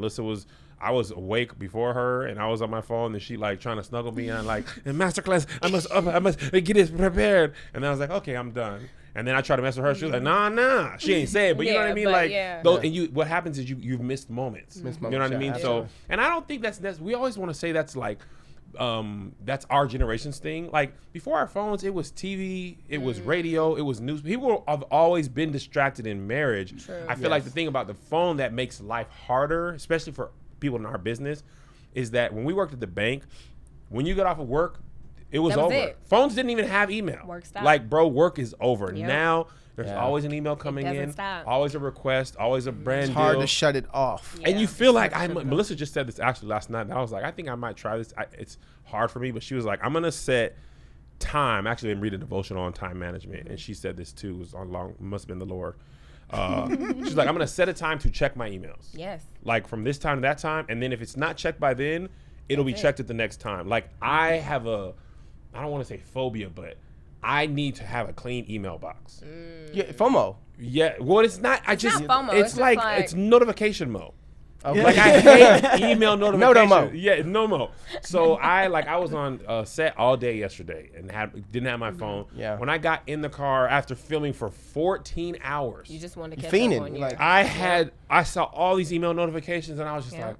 I was awake before her and I was on my phone and she like trying to snuggle me and like, in masterclass, I must get this prepared. And I was like, okay, I'm done. And then I tried to mess with her. She was like, nah. She ain't say it, but you know what I mean? Like, those, and what happens is you've missed moments. You know what I mean? So, and I don't think that's we always want to say that's like, that's our generation's thing. Like, before our phones, it was TV, it was radio, it was news. People have always been distracted in marriage. True. I feel like the thing about the phone that makes life harder, especially for people in our business, is that when we worked at the bank, when you got off of work, it was over. Phones didn't even have email. Work stopped. Like, bro, work is over. Now there's always an email coming in, always a request, always a brand deal. It's hard to shut it off. And you feel like, Melissa just said this actually last night, and I was like, I think I might try this. It's hard for me, but she was like, I'm going to set time. Actually, I'm reading a devotional on time management, and she said this too. It was must have been the Lord. She's like, I'm going to set a time to check my emails. Yes. Like, from this time to that time, and then if it's not checked by then, it'll be checked at the next time. Like, I have I don't want to say phobia, but I need to have a clean email box. Yeah, FOMO. Yeah, well, it's not. It's not FOMO. It's like it's notification mode. Okay. Like, I hate email notifications. No mo. Yeah, no mo. So I was on set all day yesterday and didn't have my phone. Yeah. When I got in the car after filming for 14 hours, you just wanted to catch up on your. I saw all these email notifications and I was just like.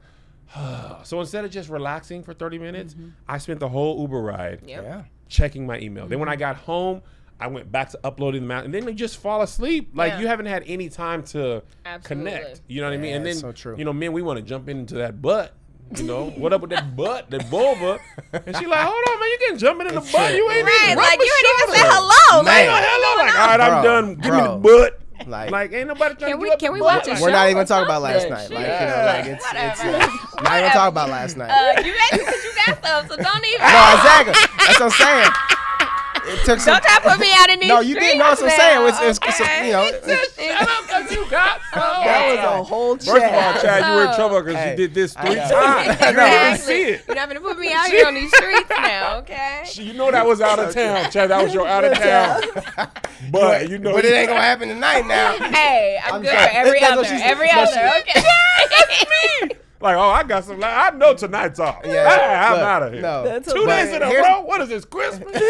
So instead of just relaxing for 30 minutes, I spent the whole Uber ride checking my email. Then when I got home, I went back to uploading them out, and then you just fall asleep. Like, you haven't had any time to connect. You know what I mean? And then, so true. Men, we want to jump into that, but You know, what up with that butt, that vulva? And she like, hold on, man, you can jump in the It's butt. true. You ain't Right, even like rub you my ain't even say shoulder. hello. Man. Like, Hello, like, all right, I'm Bro, done. Give me the bro. butt. Like, Like, ain't nobody trying Can to we- give up can we the watch butt. a we're not show even or talking about last something. night. Like, Shit. you know, like it's Whatever. not even talking about last night. you ready? Because you got some, so don't even. No, exactly. That's what I'm saying. It took some. Don't try to put me out in these No, you didn't know what I'm streets saying. now, It's okay? you know. Shut up, 'cause you got some. That was a whole chat. First of all, Chad, you were in So- trouble because Hey, you did this 3 I know. times. You didn't even Exactly. see it. You're not gonna put me out here on these streets now, okay? You know that was out of town, Chad. That was your out of town. But you know, But it ain't gonna happen tonight now. Hey, I'm good for sorry. every That's what other. she's- Every no, other, okay? like, oh, I got some. I know tonight's off. Yeah, I'm look, out of here. No. That's 2 days in a Here's- row. What is this, Christmas?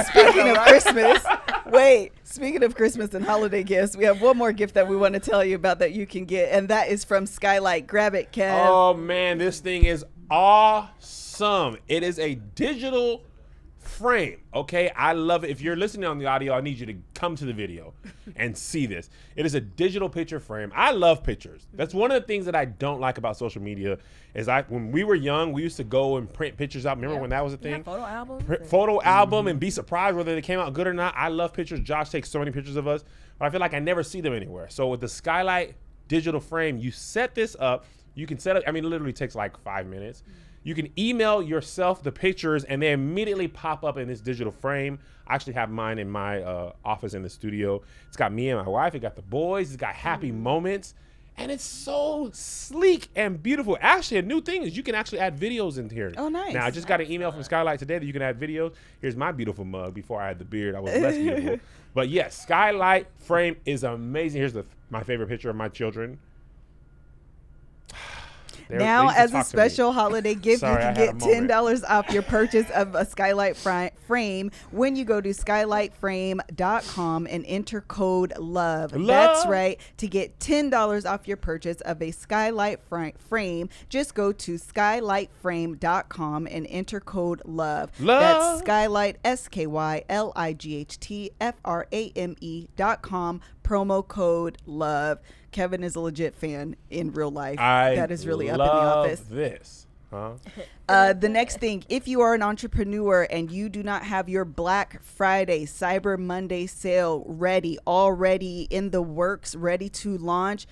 Speaking of Christmas, speaking of Christmas and holiday gifts, we have one more gift that we want to tell you about that you can get, and that is from Skylight. Grab it, Kev. Oh man, this thing is awesome. It is a digital frame. Okay, I love it. If you're listening on the audio, I need you to come to the video and see this. It is a digital picture frame. I love pictures. That's one of the things that I don't like about social media is when we were young, we used to go and print pictures out. Remember when that was a thing? Photo album. Photo album and be surprised whether they came out good or not. I love pictures. Josh takes so many pictures of us, but I feel like I never see them anywhere. So with the Skylight digital frame, you set this up. You can set it. I mean, it literally takes like 5 minutes. You can email yourself the pictures and they immediately pop up in this digital frame. I actually have mine in my office in the studio. It's got me and my wife. It got the boys. It's got happy moments. And it's so sleek and beautiful. Actually, a new thing is you can actually add videos into here. Oh, nice. Now, I just got an email from Skylight today that you can add videos. Here's my beautiful mug. Before I had the beard, I was less beautiful. But yes, Skylight Frame is amazing. Here's my favorite picture of my children. Now, as a special holiday gift, Sorry, you I can had get a moment. $10 off your purchase of a Skylight frame when you go to skylightframe.com and enter code LOVE. That's right. To get $10 off your purchase of a Skylight frame, just go to skylightframe.com and enter code LOVE. That's Skylight, SKYLIGHTFRAME.com, promo code LOVE. Kevin is a legit fan in real life. That is really up in the office. This, huh? The next thing, if you are an entrepreneur and you do not have your Black Friday, Cyber Monday sale already in the works, ready to launch,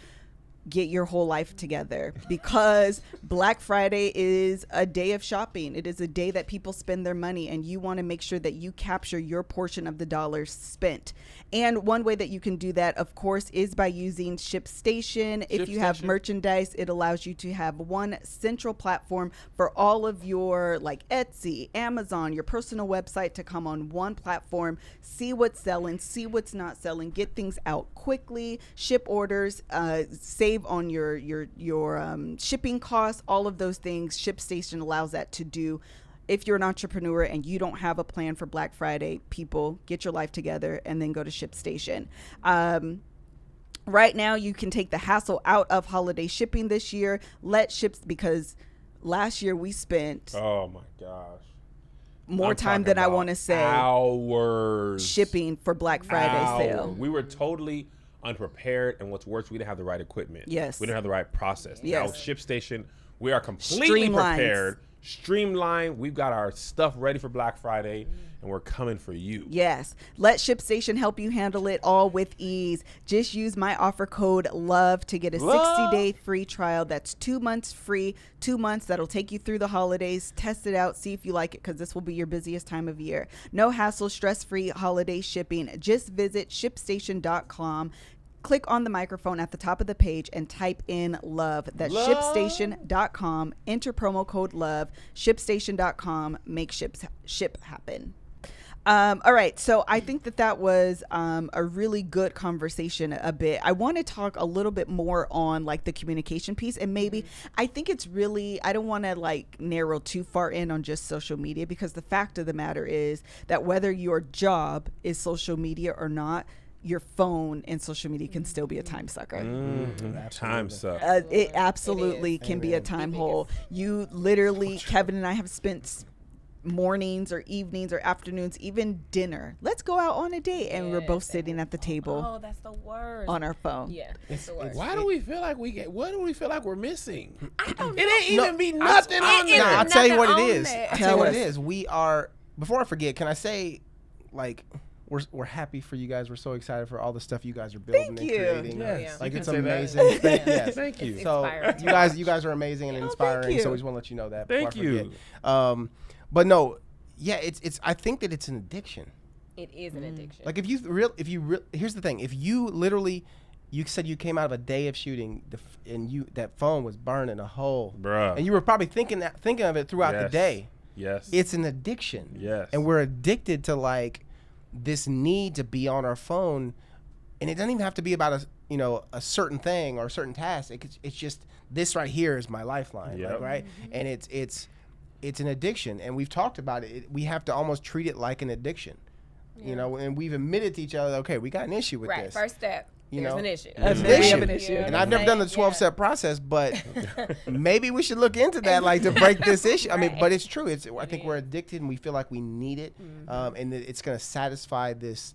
get your whole life together, because Black Friday is a day of shopping. It is a day that people spend their money, and you want to make sure that you capture your portion of the dollars spent. And one way that you can do that, of course, is by using ShipStation. If you have merchandise, it allows you to have one central platform for all of your, like Etsy, Amazon, your personal website, to come on one platform, see what's selling, see what's not selling, get things out quickly, ship orders, save on your shipping costs, all of those things. ShipStation allows that to do. If you're an entrepreneur and you don't have a plan for Black Friday, people, get your life together and then go to ShipStation. Right now, you can take the hassle out of holiday shipping this year. Because last year we spent Oh my gosh, more I'm time talking than I about want to say hours shipping for Black Friday sale. We were totally unprepared, and what's worse, we didn't have the right equipment. Yes. We didn't have the right process. Yes. Now, ShipStation, we are completely prepared. Streamlined. We've got our stuff ready for Black Friday, and we're coming for you. Yes. Let ShipStation help you handle it all with ease. Just use my offer code LOVE to get a 60-day free trial. That's 2 months free, 2 months that'll take you through the holidays. Test it out. See if you like it, because this will be your busiest time of year. No hassle, stress-free holiday shipping. Just visit ShipStation.com. Click on the microphone at the top of the page and type in LOVE. That's ShipStation.com. Enter promo code LOVE. ShipStation.com. Make ship happen. All right. So I think that was a really good conversation a bit. I want to talk a little bit more on like the communication piece, and maybe I think it's really, I don't want to like narrow too far in on just social media, because the fact of the matter is that whether your job is social media or not, your phone and social media can still be a time sucker. Time suck. It absolutely can be a time hole. You literally, Kevin and I have spent mornings or evenings or afternoons, even dinner. Let's go out on a date, and we're both Yes, sitting at the table Oh, that's the worst. on our phone. Yeah, that's the worst. Why do we feel like what do we feel like we're missing? I don't know. It ain't even be nothing on it there. is I'll tell you what nothing it on is. there. I'll tell you what it Tell us. is. We are. Before I forget, can I say, like, we're happy for you guys. We're so excited for all the stuff you guys are building Thank and you. creating. Yes, Like you it's can say that. amazing. Yes. Thank you. It's So inspiring. you guys are amazing and inspiring. you. So we just want to let you know that. before Thank I forget. you. But no, yeah, it's. I think that it's an addiction. It is an addiction. Like here's the thing. If you literally, you said you came out of a day of shooting, and that phone was burning a hole, Bruh. and you were probably thinking of it throughout the Yes. day. Yes. It's an addiction. Yes. And we're addicted to like this need to be on our phone, and it doesn't even have to be about a certain thing or a certain task. It's just this right here is my lifeline, Yep. like, right? And it's an addiction, and we've talked about it. We have to almost treat it like an addiction, and we've admitted to each other, okay, we got an issue with right. this. First step. You There's know, an issue. There's an We have issue. an issue. And I've never done the 12-step process, but maybe we should look into that, like to break this issue. I mean, but it's true. I think we're addicted, and we feel like we need it, and that it's going to satisfy this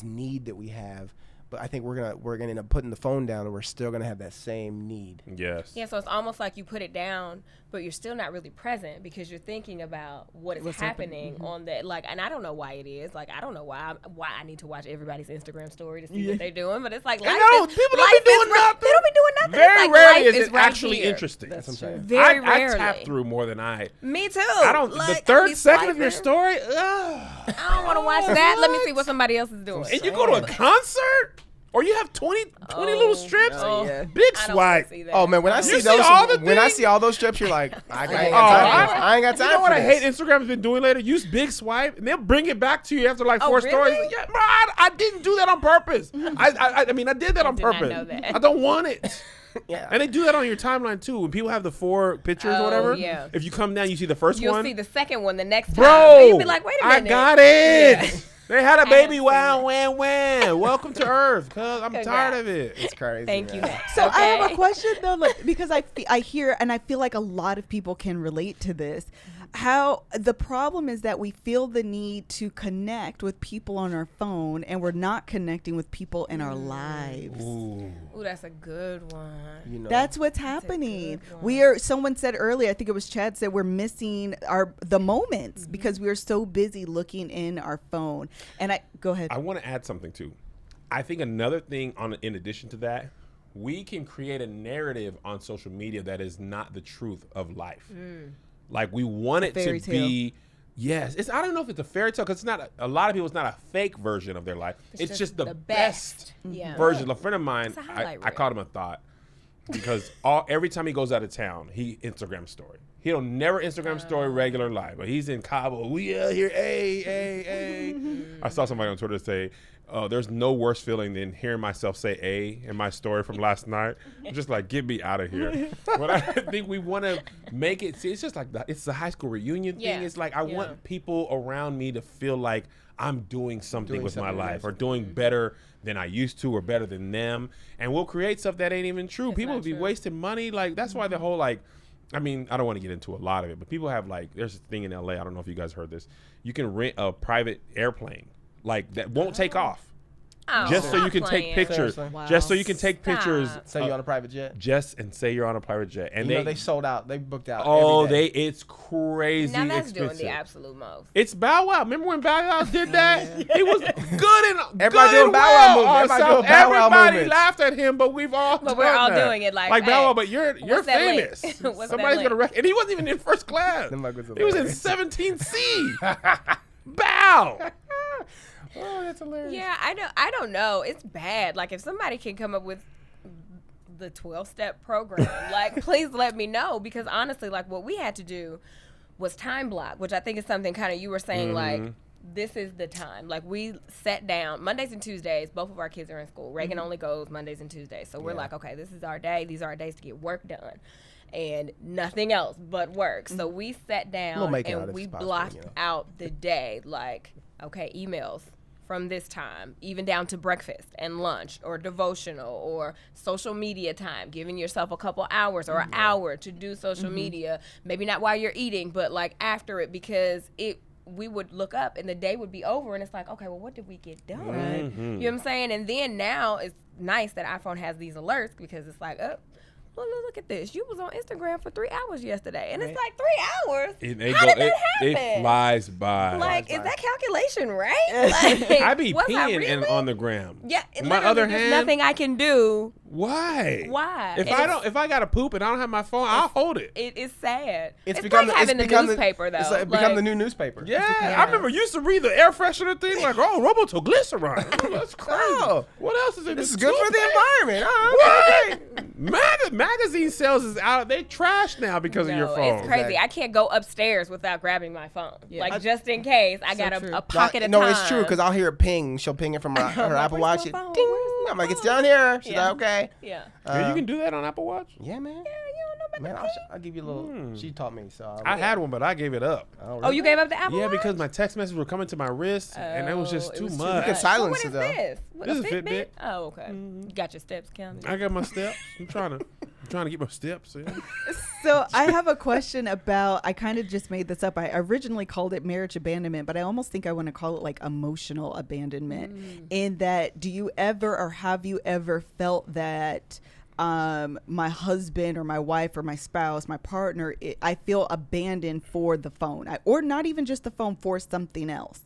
need that we have. But I think we're gonna end up putting the phone down, and we're still gonna have that same need. Yes. Yeah, so it's almost like you put it down, but you're still not really present because you're thinking about what's happening on that. Like, and I don't know why it is. Like, I don't know why I need to watch everybody's Instagram story to see what they're doing. But it's like life know, is, people don't life be doing is right. nothing. They don't be doing nothing. Very it's like rarely life is it right actually here. interesting. That's what I'm saying. Very I rarely. tap through more than I. Me too. I don't. Like, The I third be second of your swiping. story. I don't want to watch that. Let me see what somebody else is doing. And you go to a concert, or you have 20 little strips. Oh, yeah. Big I don't wanna swipe. see that. Oh man, when I You see see those, all the when I things? see all those strips, you're like, I ain't got time. I ain't got time. You know what for I hate this. Instagram's been doing lately? Use big swipe, and they'll bring it back to you after like Oh, 4 really? stories. Yeah, bro, I didn't do that on purpose. I mean, I did that on did not purpose. know that. I don't want it. Yeah. And they do that on your timeline too. When people have the 4 pictures or whatever, yeah. if you come down, you see the first You'll one. see the second one the next time. Bro, And you'll be like, wait a minute. I got it. Yeah. They had a I baby. have Wow, seen wham, wham. Welcome to Earth, cuz I'm Congrats. tired of it. It's crazy. Thank you. man. Next. So I have Okay. a question though, like, because I hear and I feel like a lot of people can relate to this. How the problem is that we feel the need to connect with people on our phone, and we're not connecting with people in our lives. Ooh, that's a good one. You know, That's what's happening. good one. We are. Someone said earlier, I think it was Chad said, we're missing the moments because we are so busy looking in our phone. And go ahead. I want to add something too. I think another thing in addition to that, we can create a narrative on social media that is not the truth of life. Like we want it to fairy be. Yes, I don't know if it's a fairy tale because it's not. A lot of people, it's not a fake version of their life. It's just the best Yeah. version. A friend of mine, It's a highlight I reel. called him a thought because every time he goes out of town, he Instagram story. He'll never Instagram story regular life, but he's in Cabo. We out here, hey. I saw somebody on Twitter say, there's no worse feeling than hearing myself say A in my story from last night. I'm just like, get me out of here. But I think we want to make it, see, it's just like it's the high school reunion Yeah. thing. It's like I want people around me to feel like I'm doing something with my life or doing better than I used to or better than them. And we'll create stuff that ain't even true. People not will be true. wasting money. Like, that's why the whole, like, I mean, I don't want to get into a lot of it, but people have, like, there's a thing in LA. I don't know if you guys heard this. You can rent a private airplane, like, that won't take off. Oh, Just so you stop can playing. take pictures. Seriously? Wow. Just so you can take pictures. Stop. So you on a private jet? Just and say you're on a private jet. And You know, they sold out. They booked out. oh, every day. it's crazy Now that's expensive. doing the absolute most. It's Bow Wow. Remember when Bow Wow did that? He was good and Everybody good doing and Bow Wow well. movement. Everybody So doing Bow Wow everybody movements. laughed at him, but we've all But we're done all that. doing it like, Bow hey, Wow. But you're what's that link? famous. What's that Somebody's link? gonna and he wasn't even in first class. Them muggers He was in hilarious. 17C. Bow. Oh, that's hilarious. Yeah, I don't know. It's bad. Like if somebody can come up with the 12-step program, like please let me know because honestly, like what we had to do was time block, which I think is something kind of you were saying like this is the time. Like we sat down Mondays and Tuesdays. Both of our kids are in school. Reagan only goes Mondays and Tuesdays. So we're like, okay, this is our day. These are our days to get work done. And nothing else but work. So we sat down We'll make it out and if we it's possible, blocked you know. out the day. Like, okay, emails from this time, even down to breakfast and lunch or devotional or social media time, giving yourself a couple hours or an hour to do social media, maybe not while you're eating, but like after it, because we would look up and the day would be over and it's like, okay, well, what did we get done? You know what I'm saying? And then now it's nice that iPhone has these alerts because it's like, oh, well, look at this. You was on Instagram for 3 hours yesterday. And it's like 3 hours? How did that happen? It flies by. Like, is that calculation right? Like, I be was I peeing really? on the gram. Yeah. My other there's hand, nothing I can do. Why? And If I gotta poop and I don't have my phone, I'll hold it. It's sad. It's like having the newspaper, though. It's like become the new newspaper. Yeah, I remember you used to read the air freshener thing like, robotoglycerin. That's crazy. Oh. What else is in This this? is good for the environment. What? Magazine sales is out. They trash now because of your phone. It's crazy. I can't go upstairs without grabbing my phone. Like, just in case, I got a pocket of time. No, it's true because I'll hear it ping. She'll ping it from her Apple Watch. Ding. I'm like, it's down here. She's like, okay. Yeah. You can do that on Apple Watch? Yeah, man. Yeah, you don't know about Man, I'll give you a little. She taught me. So I had one, but I gave it up. Oh, you gave up the Apple Watch? Yeah, because my text messages were coming to my wrist, and it was just too much. You can silence so it, what though. is this? This is Fitbit. Oh, okay. You got your steps counted. I got my steps. I'm trying to get my steps in. So I have a question about, I kind of just made this up. I originally called it marriage abandonment, but I almost think I want to call it like emotional abandonment. In that, do you ever or have you ever felt that my husband or my wife or my spouse, my partner, I feel abandoned for the phone, or not even just the phone, for something else?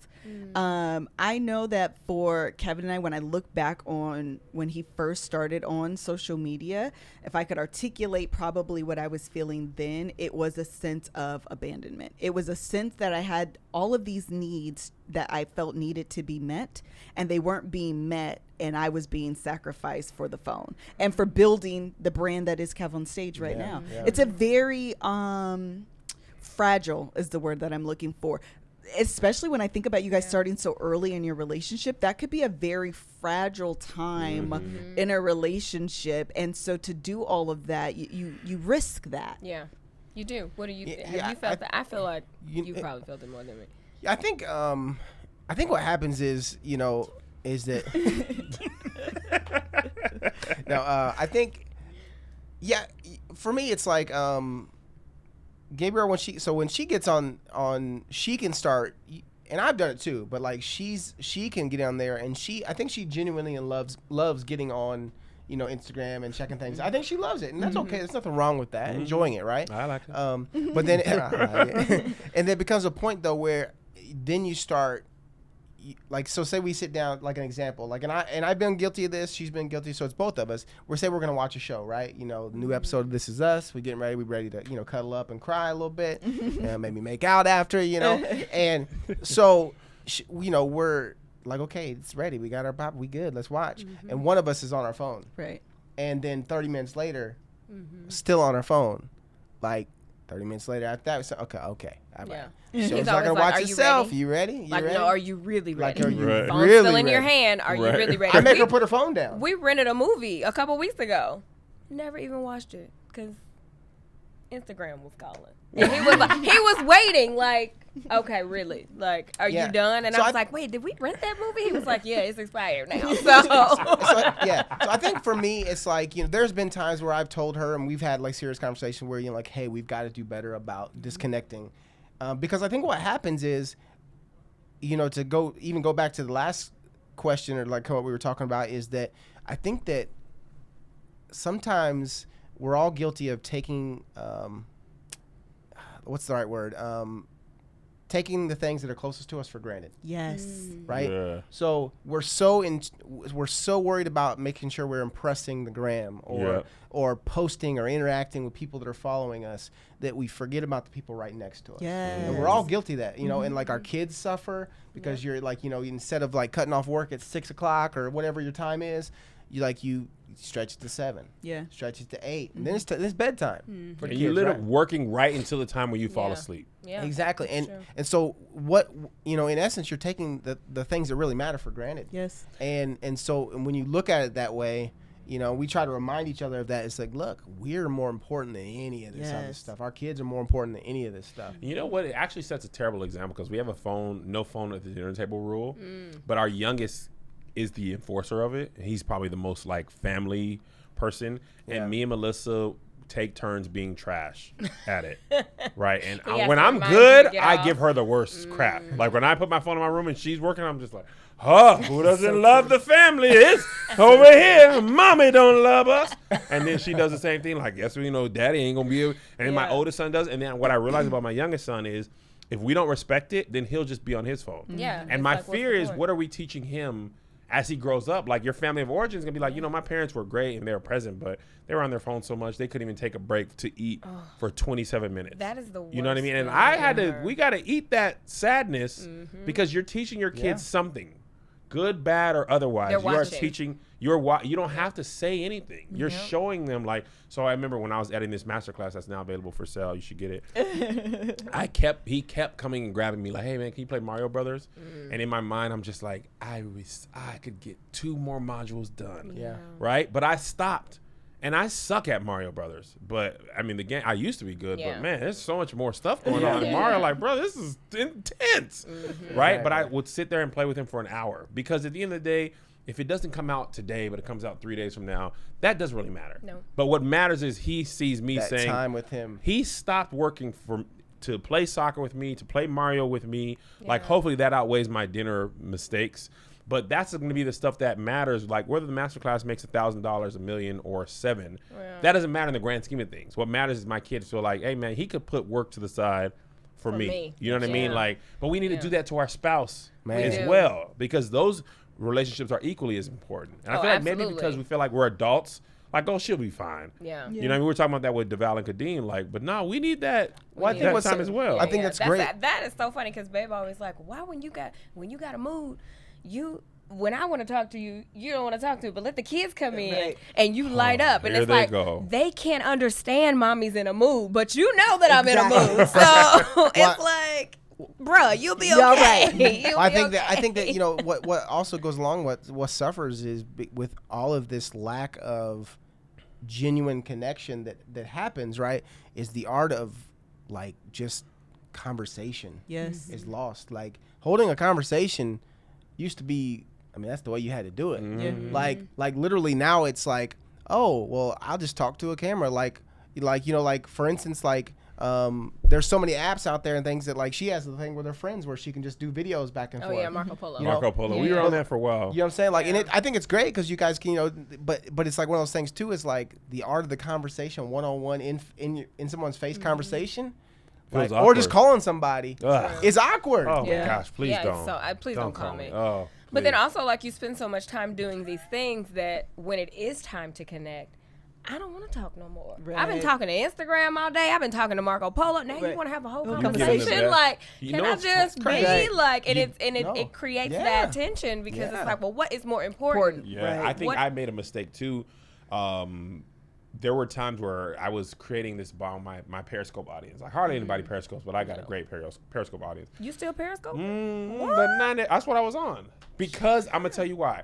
I know that for Kevin and I, when I look back on when he first started on social media, if I could articulate probably what I was feeling then, it was a sense of abandonment. It was a sense that I had all of these needs that I felt needed to be met, and they weren't being met, and I was being sacrificed for the phone and for building the brand that is KevOnStage right now. Yeah. It's a very fragile is the word that I'm looking for. Especially when I think about you guys starting so early in your relationship, that could be a very fragile time in a relationship. And so to do all of that, you risk that. Yeah, you do. What do you have you felt that? I feel like you probably felt it more than me. I think what happens is, is that I think, for me, it's like, Gabriel, when she gets on, she can start, and I've done it too, but like she can get on there, and I think she genuinely loves getting on, Instagram and checking things. I think she loves it, and that's okay. There's nothing wrong with that. Enjoying it, right? I like it. But then, and there becomes a point though where then you start. Like, so say we sit down, like an example, like, and I've been guilty of this, she's been guilty, so it's both of us. We're going to watch a show, right? New episode of This Is Us. We're getting ready. We're ready to, cuddle up and cry a little bit, maybe make out after, and so, we're like, okay, it's ready. We got our pop. We good. Let's watch. And one of us is on our phone. Right. And then 30 minutes later, still on our phone. Like, 30 minutes later after that, we say, okay. Yeah. Show's not going to watch itself. You ready? You ready? No, are you really ready? Like, are you Phone's really still in ready? your hand. Are you really ready? I make her put her phone down. We rented a movie a couple weeks ago. Never even watched it because Instagram was calling. And he was waiting like, okay, really? Like, are you done? And so I was like, wait, did we rent that movie? He was like, yeah, it's expired now. So I think for me, it's like, there's been times where I've told her, and we've had like serious conversation where like, hey, we've got to do better about disconnecting, because I think what happens is, to go back to the last question or like what we were talking about, is that I think that sometimes we're all guilty of taking what's the right word? Taking the things that are closest to us for granted. Yes. Right? Yeah. So we're so worried about making sure we're impressing the gram or posting or interacting with people that are following us that we forget about the people right next to us. Yes. And we're all guilty of that, and like our kids suffer because you're like, instead of like cutting off work at 6 o'clock or whatever your time is, you stretch it to 7. Yeah. Stretch it to 8. And then it's bedtime. For the And kids, you live right? working right until the time when you fall asleep. Yeah. Exactly. And so what, in essence, you're taking the things that really matter for granted. Yes. And so when you look at it that way, You know, we try to remind each other of that. It's like, look, we're more important than any of this other stuff. Our kids are more important than any of this stuff. You know what? It actually sets a terrible example because we have no phone at the dinner table rule, but our youngest is the enforcer of it. He's probably the most like family person, and me and Melissa take turns being trash at it, right? And when I'm good, I give her the worst crap. Like when I put my phone in my room and she's working, I'm just like, who doesn't love the family? It's over here. Mommy don't love us. And then she does the same thing. Like, yes, we know daddy ain't going to be able. And then my oldest son does. And then what I realize about my youngest son is if we don't respect it, then he'll just be on his phone. Yeah. And my fear is, what are we teaching him as he grows up? Like your family of origin is going to be like, my parents were great and they were present, but they were on their phone so much they couldn't even take a break to eat for 27 minutes. That is the worst. You know what I mean? And we got to eat that sadness because you're teaching your kids something. Good, bad, or otherwise, you are teaching. You don't have to say anything. You're showing them like. So I remember when I was editing this masterclass that's now available for sale. You should get it. He kept coming and grabbing me like, "Hey man, can you play Mario Brothers?" And in my mind, I'm just like, I could get 2 more modules done. Yeah. Right, but I stopped. And I suck at Mario Brothers, but I mean the game. I used to be good, but man, there's so much more stuff going on in Mario. Like, bro, this is intense, right? Exactly. But I would sit there and play with him for an hour because at the end of the day, if it doesn't come out today, but it comes out 3 days from now, that doesn't really matter. No. But what matters is he sees me saying time with him. He stopped working to play soccer with me, to play Mario with me. Yeah. Like, hopefully that outweighs my dinner mistakes. But that's going to be the stuff that matters, like whether the masterclass makes $1,000, $1 million, or $7 million. That doesn't matter in the grand scheme of things. What matters is my kids feel like, hey, man, he could put work to the side for me. You know what I mean? Like, but we need to do that to our spouse as well because those relationships are equally as important. And I feel like maybe because we feel like we're adults, like, she'll be fine. Yeah. You know what I mean? We were talking about that with Deval and Kadeem, like, but no, we need that. I think that time as well. I think that's great. That is so funny because Babe always like, why when you got a mood, when I want to talk to you, you don't want to talk to me, but let the kids come in and you light up. And it's like, they can't understand mommy's in a mood, but you know that I'm in a mood. So it's like, bruh, you'll be okay. I think that what also goes along with what suffers is with all of this lack of genuine connection that happens, right, is the art of like just conversation is lost. Like holding a conversation used to be, I mean, that's the way you had to do it. Mm-hmm. Like literally now it's like, oh, well, I'll just talk to a camera. Like for instance, like there's so many apps out there and things that like she has the thing with her friends where she can just do videos back and forth. Oh yeah, Marco Polo. Marco Polo. We were on that for a while. You know what I'm saying? Like, and I think it's great because you guys can, but it's like one of those things too. Is like the art of the conversation, one-on-one in someone's face conversation. Like, or just calling somebody is awkward. Oh my gosh, please don't. So please don't call me. Oh, but then also like you spend so much time doing these things that when it is time to connect, I don't want to talk no more. Right. I've been talking to Instagram all day. I've been talking to Marco Polo. Now you want to have a whole conversation? Like, can I just be like? And it creates that tension because it's like, well, what is more important? Yeah, right. I think I made a mistake too. There were times where I was creating this bomb my Periscope audience. Like hardly anybody Periscopes, but I got a great Periscope audience. You still Periscope? But that's what I was on. Because I'm gonna tell you why.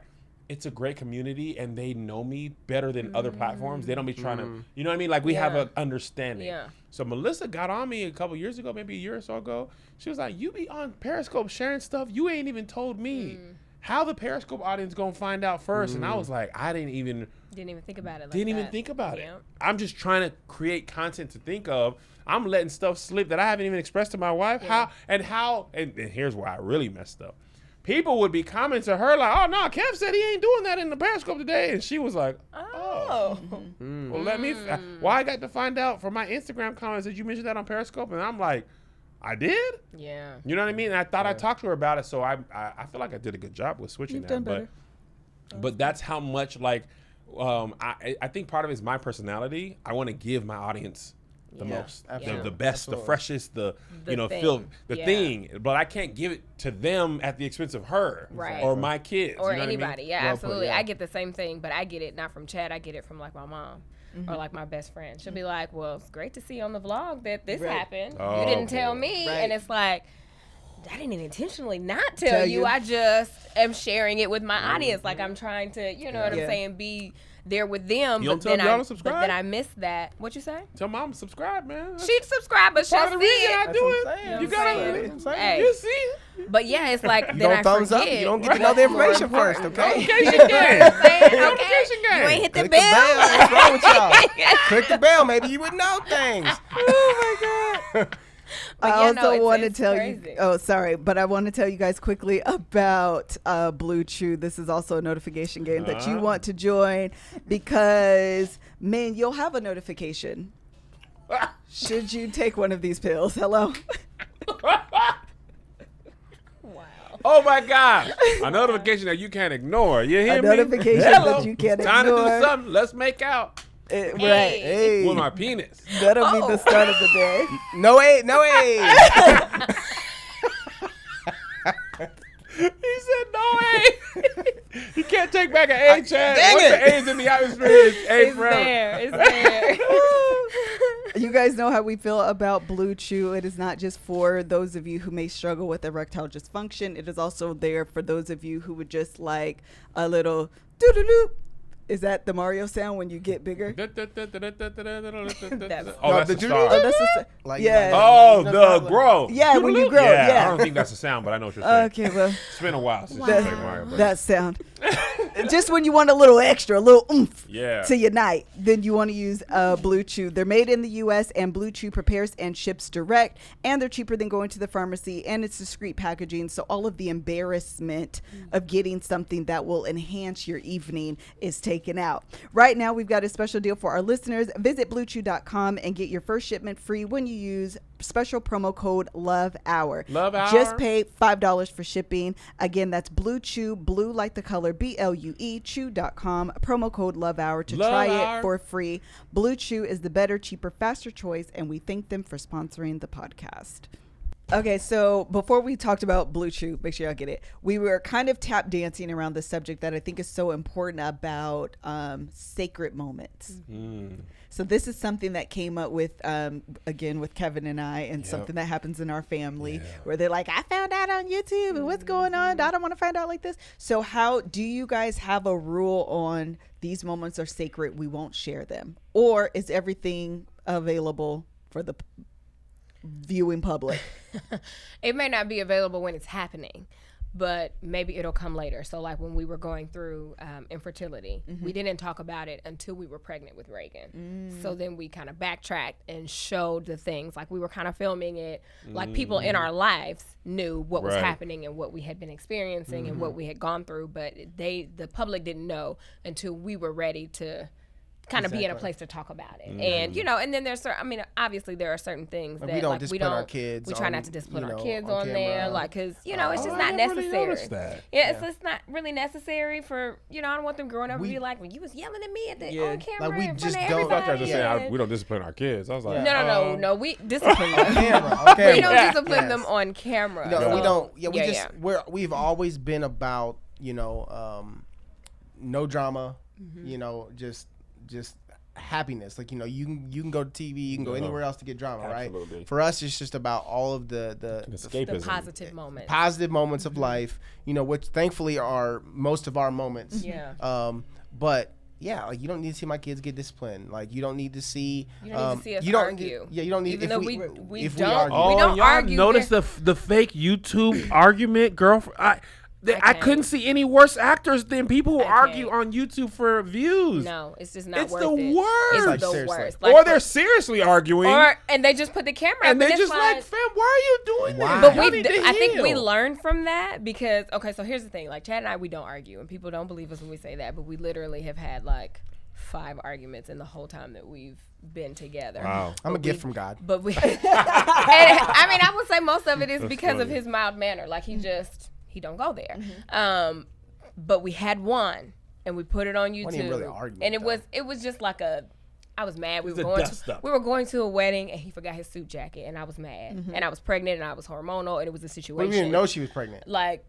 It's a great community, and they know me better than other platforms. They don't be trying to, you know what I mean? Like we have an understanding. Yeah. So Melissa got on me a couple years ago, maybe a year or so ago. She was like, "You be on Periscope sharing stuff. You ain't even told me how the Periscope audience gonna find out first." And I was like, I didn't even think about it. Didn't even think about it. I'm just trying to create content to think of. I'm letting stuff slip that I haven't even expressed to my wife. Yeah. And here's where I really messed up. People would be commenting to her like, "Oh no, Kev said he ain't doing that in the Periscope today," and she was like, "Oh, well, let me. Why I got to find out from my Instagram comments that you mentioned that on Periscope?" And I'm like, "I did." Yeah. You know what I mean? And I thought I talked to her about it, so I feel like I did a good job with switching that. But that's how much like I think part of it is my personality. I want to give my audience the most, the best, the freshest, the thing, but I can't give it to them at the expense of her or my kids or you know anybody. What I mean? Yeah, absolutely. I get the same thing, but I get it not from Chad. I get it from like my mom or like my best friend. She'll be like, "Well, it's great to see on the vlog that this happened. You didn't tell me," and it's like, I didn't intentionally not tell you. I just am sharing it with my audience. Like I'm trying to, you know what I'm saying, be there with them. You But don't tell y'all to but subscribe? then I missed that. What you say? Tell mom to subscribe, man. That's She subscribed, but she'll part of see the reason it. I That's do what it. I'm saying. You gotta, Hey. you see it. But yeah, it's like You then I don't thumbs forget. up. You don't get to know the information first, okay? Notification game. Okay. Notification game. You ain't hit the Click the bell. bell. What's wrong with y'all? Click the bell. Maybe you would know things. Oh my god. But I yeah, also no, want to it's tell crazy. you. Oh, sorry, but I want to tell you guys quickly about Blue Chew. This is also a notification game that you want to join because, man, you'll have a notification should you take one of these pills. Hello. Oh my God! A notification that you can't ignore. You hear A me? notification Hello. that you can't Time to ignore. do something. Let's make out Right. Hey. with my penis. That'll be the start of the day. No aid. No aid. He said no A. You can't take back an A, Chad. Dang Once it. the A's in the atmosphere, it's A It's forever. there. It's there. You guys know how we feel about Blue Chew. It is not just for those of you who may struggle with erectile dysfunction. It is also there for those of you who would just like a little doo-doo-doo. Is that the Mario sound when you get bigger? Oh, that's No, the the star. Oh, that's the Like- yeah. Oh, You know, the like- grow. Yeah, when you grow, I yeah. don't think that's a sound, but I know what you're saying. Okay, well, It's been a while since you That's- played Mario. But that sound. Just when you want a little extra, a little oomph yeah. to your night, then you want to use Blue Chew. They're made in the U.S. and Blue Chew prepares and ships direct, and they're cheaper than going to the pharmacy, and it's discreet packaging, so all of the embarrassment of getting something that will enhance your evening is taken out. Right now, we've got a special deal for our listeners. Visit BlueChew.com and get your first shipment free when you use special promo code LOVEHOUR. Love Hour? Just pay $5 for shipping. Again, that's Blue Chew, blue like the color BLUE, chew.com, promo code LOVEHOUR to Love try Hour. it for free. Blue Chew is the better, cheaper, faster choice, and we thank them for sponsoring the podcast. Okay, so before we talked about Blue Chew, make sure y'all get it. We were kind of tap dancing around the subject that I think is so important about sacred moments. So this is something that came up with, again, with Kevin and I, and something that happens in our family where they're like, I found out on YouTube and what's going on? I don't want to find out like this. So how do you guys have a rule on these moments are sacred, we won't share them? Or is everything available for the viewing public? It may not be available when it's happening, but maybe it'll come later. So like when we were going through infertility, we didn't talk about it until we were pregnant with Reagan. So then we kind of backtracked and showed the things, like we were kind of filming it, like people in our lives knew what was Right. happening and what we had been experiencing and what we had gone through, but the public didn't know until we were ready to kind of be in a place to talk about it. And, you know, and then there's certain, I mean, obviously there are certain things Like, that we don't like, discipline our kids we try on, not to discipline you our know, kids on on there, camera. like, cause you know, it's just I not never really necessary. noticed that. Yeah, it's just not really necessary for, you know, I don't want them growing up and We- be like, when you was yelling at me at the, Yeah, on camera like, we in just front don't- of I thought you were everybody. just saying and- we don't discipline our kids. I was like, no, we discipline them. Camera, We okay. don't discipline Yes. them on camera. No, So, we don't. Yeah, we yeah, just we've always been about, you know, no drama. You know, just happiness. Like, you know, you can go to TV, you can go anywhere else to get drama, Absolutely. right? For us, it's just about all of the escapism. the positive moments. positive moments of life. You know, which thankfully are most of our moments. Yeah. But yeah, like, you don't need to see my kids get disciplined. Like, you don't need to see. You don't need to see us you don't argue. Yeah, you don't need. Even if though we we if don't- we argue. we don't y'all argue notice the fake YouTube argument, girlfriend. I can't. couldn't see any worse actors than people who I argue can't. on YouTube for views. No, it's just not It's worth the it. worst. It's Like, the seriously. worst. Or they're seriously arguing, and they just put the camera up and they it's just like, like, fam, why are you doing Why? that? But Y'all need to I think we heal. learned from that because, okay, so here's the thing. Like, Chad and I, we don't argue, and people don't believe us when we say that, but we literally have had, like, 5 arguments in the whole time that we've been together. Wow. I'm a gift from God. But we, and, I mean, I would say most of it is because of funny. his mild manner. Like, he don't go there. But we had one, and we put it on YouTube. Wasn't even really an argument, and though. it was just like I was mad. It was a dust-up. We were going to a wedding, and he forgot his suit jacket, and I was mad. And I was pregnant, and I was hormonal, and it was a We situation. didn't even know she was pregnant. Like,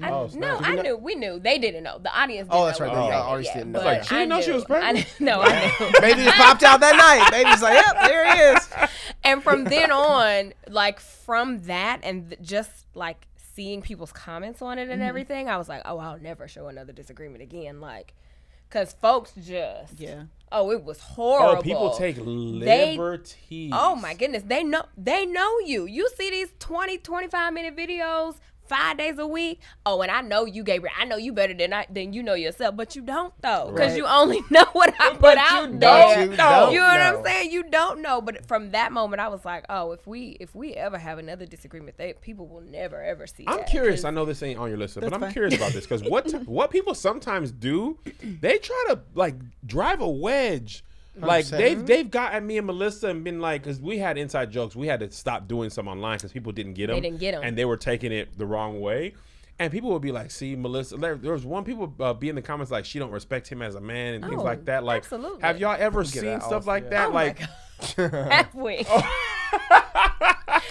Oh, no, snap. I knew. We knew. They didn't know. The audience didn't Oh, know. that's right. we were The pregnant audience yet, didn't know. but Like, she didn't know she knew. was pregnant? No, I knew. Baby just popped out that night. Baby's like, yep, there he is. And from then on, like, from that and just like seeing people's comments on it and everything, I was like, oh, I'll never show another disagreement again. Like, because folks just Yeah. Oh, it was horrible. Oh, people take liberties. Oh my goodness, they know you. You see these 20, 25-minute videos 5 days a week. Oh, and I know you, Gabriel. I know you better than you know yourself, but you don't though, because Right. you only know what I put out there. You know what I'm saying? You don't know. But from that moment, I was like, oh, if we ever have another disagreement, people will never ever see. I'm that. curious. I know this ain't on your list, but That's I'm fine. curious about this because what people sometimes do, they try to like drive a wedge. Like 100%. they've got at me and Melissa and been like, because we had inside jokes, we had to stop doing some online because people didn't get them. They didn't get 'em. And they were taking it the wrong way. And people would be like, see, Melissa, there was one people be in the comments like, she don't respect him as a man and things Oh, like that. Like, absolutely. have y'all ever Get seen that stuff off, like yeah. that? Oh my Like, Have we?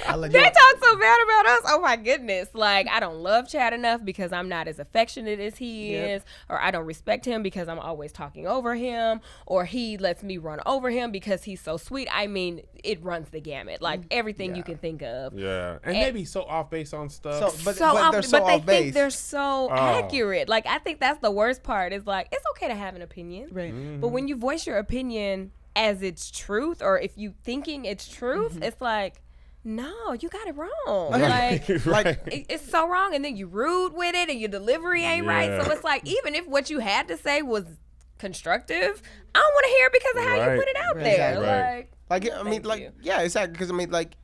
I'll let They you- talk so bad about us. Oh my goodness. Like, I don't love Chad enough because I'm not as affectionate as he is, or I don't respect him because I'm always talking over him, or he lets me run over him because he's so sweet. I mean, it runs the gamut. Like everything you can think of. yeah. And they be so off base on stuff. So, but, So but off, they're so but they off base. think they're so accurate. Like, I think that's the worst part. Is like, it's okay to have an opinion, Right. but when you voice your opinion as it's truth, or if you thinking it's truth, it's like, no, you got it wrong. Like, Right. it's so wrong, and then you rude with it, and your delivery ain't right. Yeah. So it's like, even if what you had to say was constructive, I don't want to hear it because of how you Right. put it out Right. there. Exactly. Like, Like, no, I mean, thank like, you. yeah, exactly. Because I mean, like,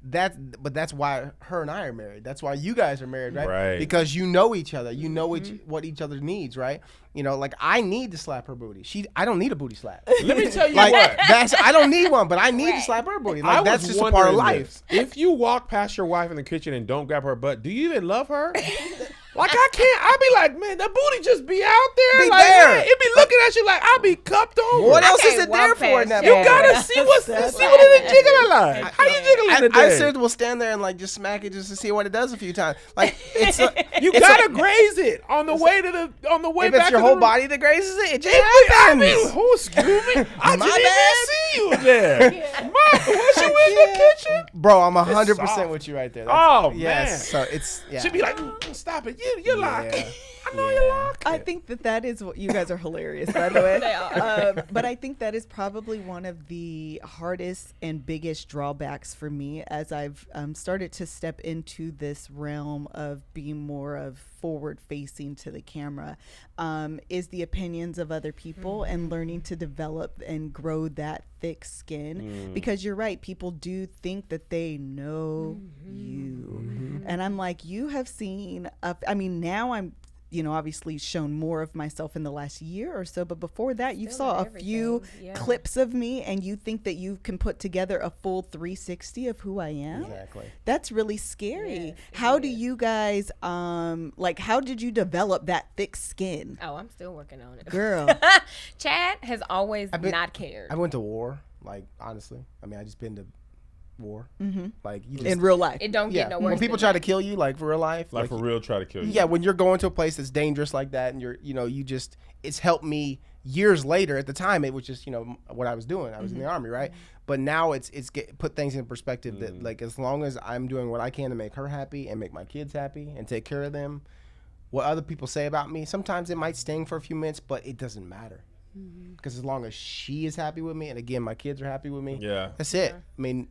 that's why her and I are married. That's why you guys are married, right? Right. Because you know each other. You know what each other needs, right? You know, like I need to slap her booty. I don't need a booty slap. Let me tell you Like what. I don't need one, but I need to Right. slap her booty. I Like that's was just a part of wondering life. this. If you walk past your wife in the kitchen and don't grab her butt, do you even love her? Like, I can't. I be like, man, that booty just be out there. Be like, there. man, it be looking at you like I be cupped over. What else can't is it walk there for? past In that you. You moment? gotta see what That's it is jiggling like. How you jiggling today? I said we'll stand there and like just smack it just to see what it does a few times. Like it's you gotta graze it on the way to the if back. it's your to whole the, body that grazes it, it just I happens. mean, who excuse me? I My didn't bad. even see you there. Was you in the kitchen? Bro, I'm soft. 100% with you right there. Oh, yes. man. So it's yeah. She'd be like, stop it. You're locked. Yeah. I know you're locked. I think that is what you guys are hilarious, by the way. They are. But I think that is probably one of the hardest and biggest drawbacks for me as I've started to step into this realm of being more of forward facing to the camera, is the opinions of other people and learning to develop and grow that thick skin. Because you're right, people do think that they know you. And I'm like, you have seen, I mean, now I'm, obviously shown more of myself in the last year or so, but before that you Still saw not a few everything, yeah. clips of me and you think that you can put together a full 360 of who I am. Exactly. That's really scary. Yes, it How do is. you guys how did you develop that thick skin? Oh, I'm still working on it. Girl. Chad has always been- not cared. I went to war. Like honestly, I mean, I just been to war. Like you just In real life. It don't yeah. get no worse. When people than try that. to kill you, like for real life, Like for real, try to kill you. yeah, when you're going to a place that's dangerous like that, and it's helped me years later. At the time, it was just what I was doing. I was in the army, right? But now it's put things in perspective that like as long as I'm doing what I can to make her happy and make my kids happy and take care of them, what other people say about me, sometimes it might sting for a few minutes, but it doesn't matter. Because as long as she is happy with me, and again, my kids are happy with me, Yeah. that's it. I mean,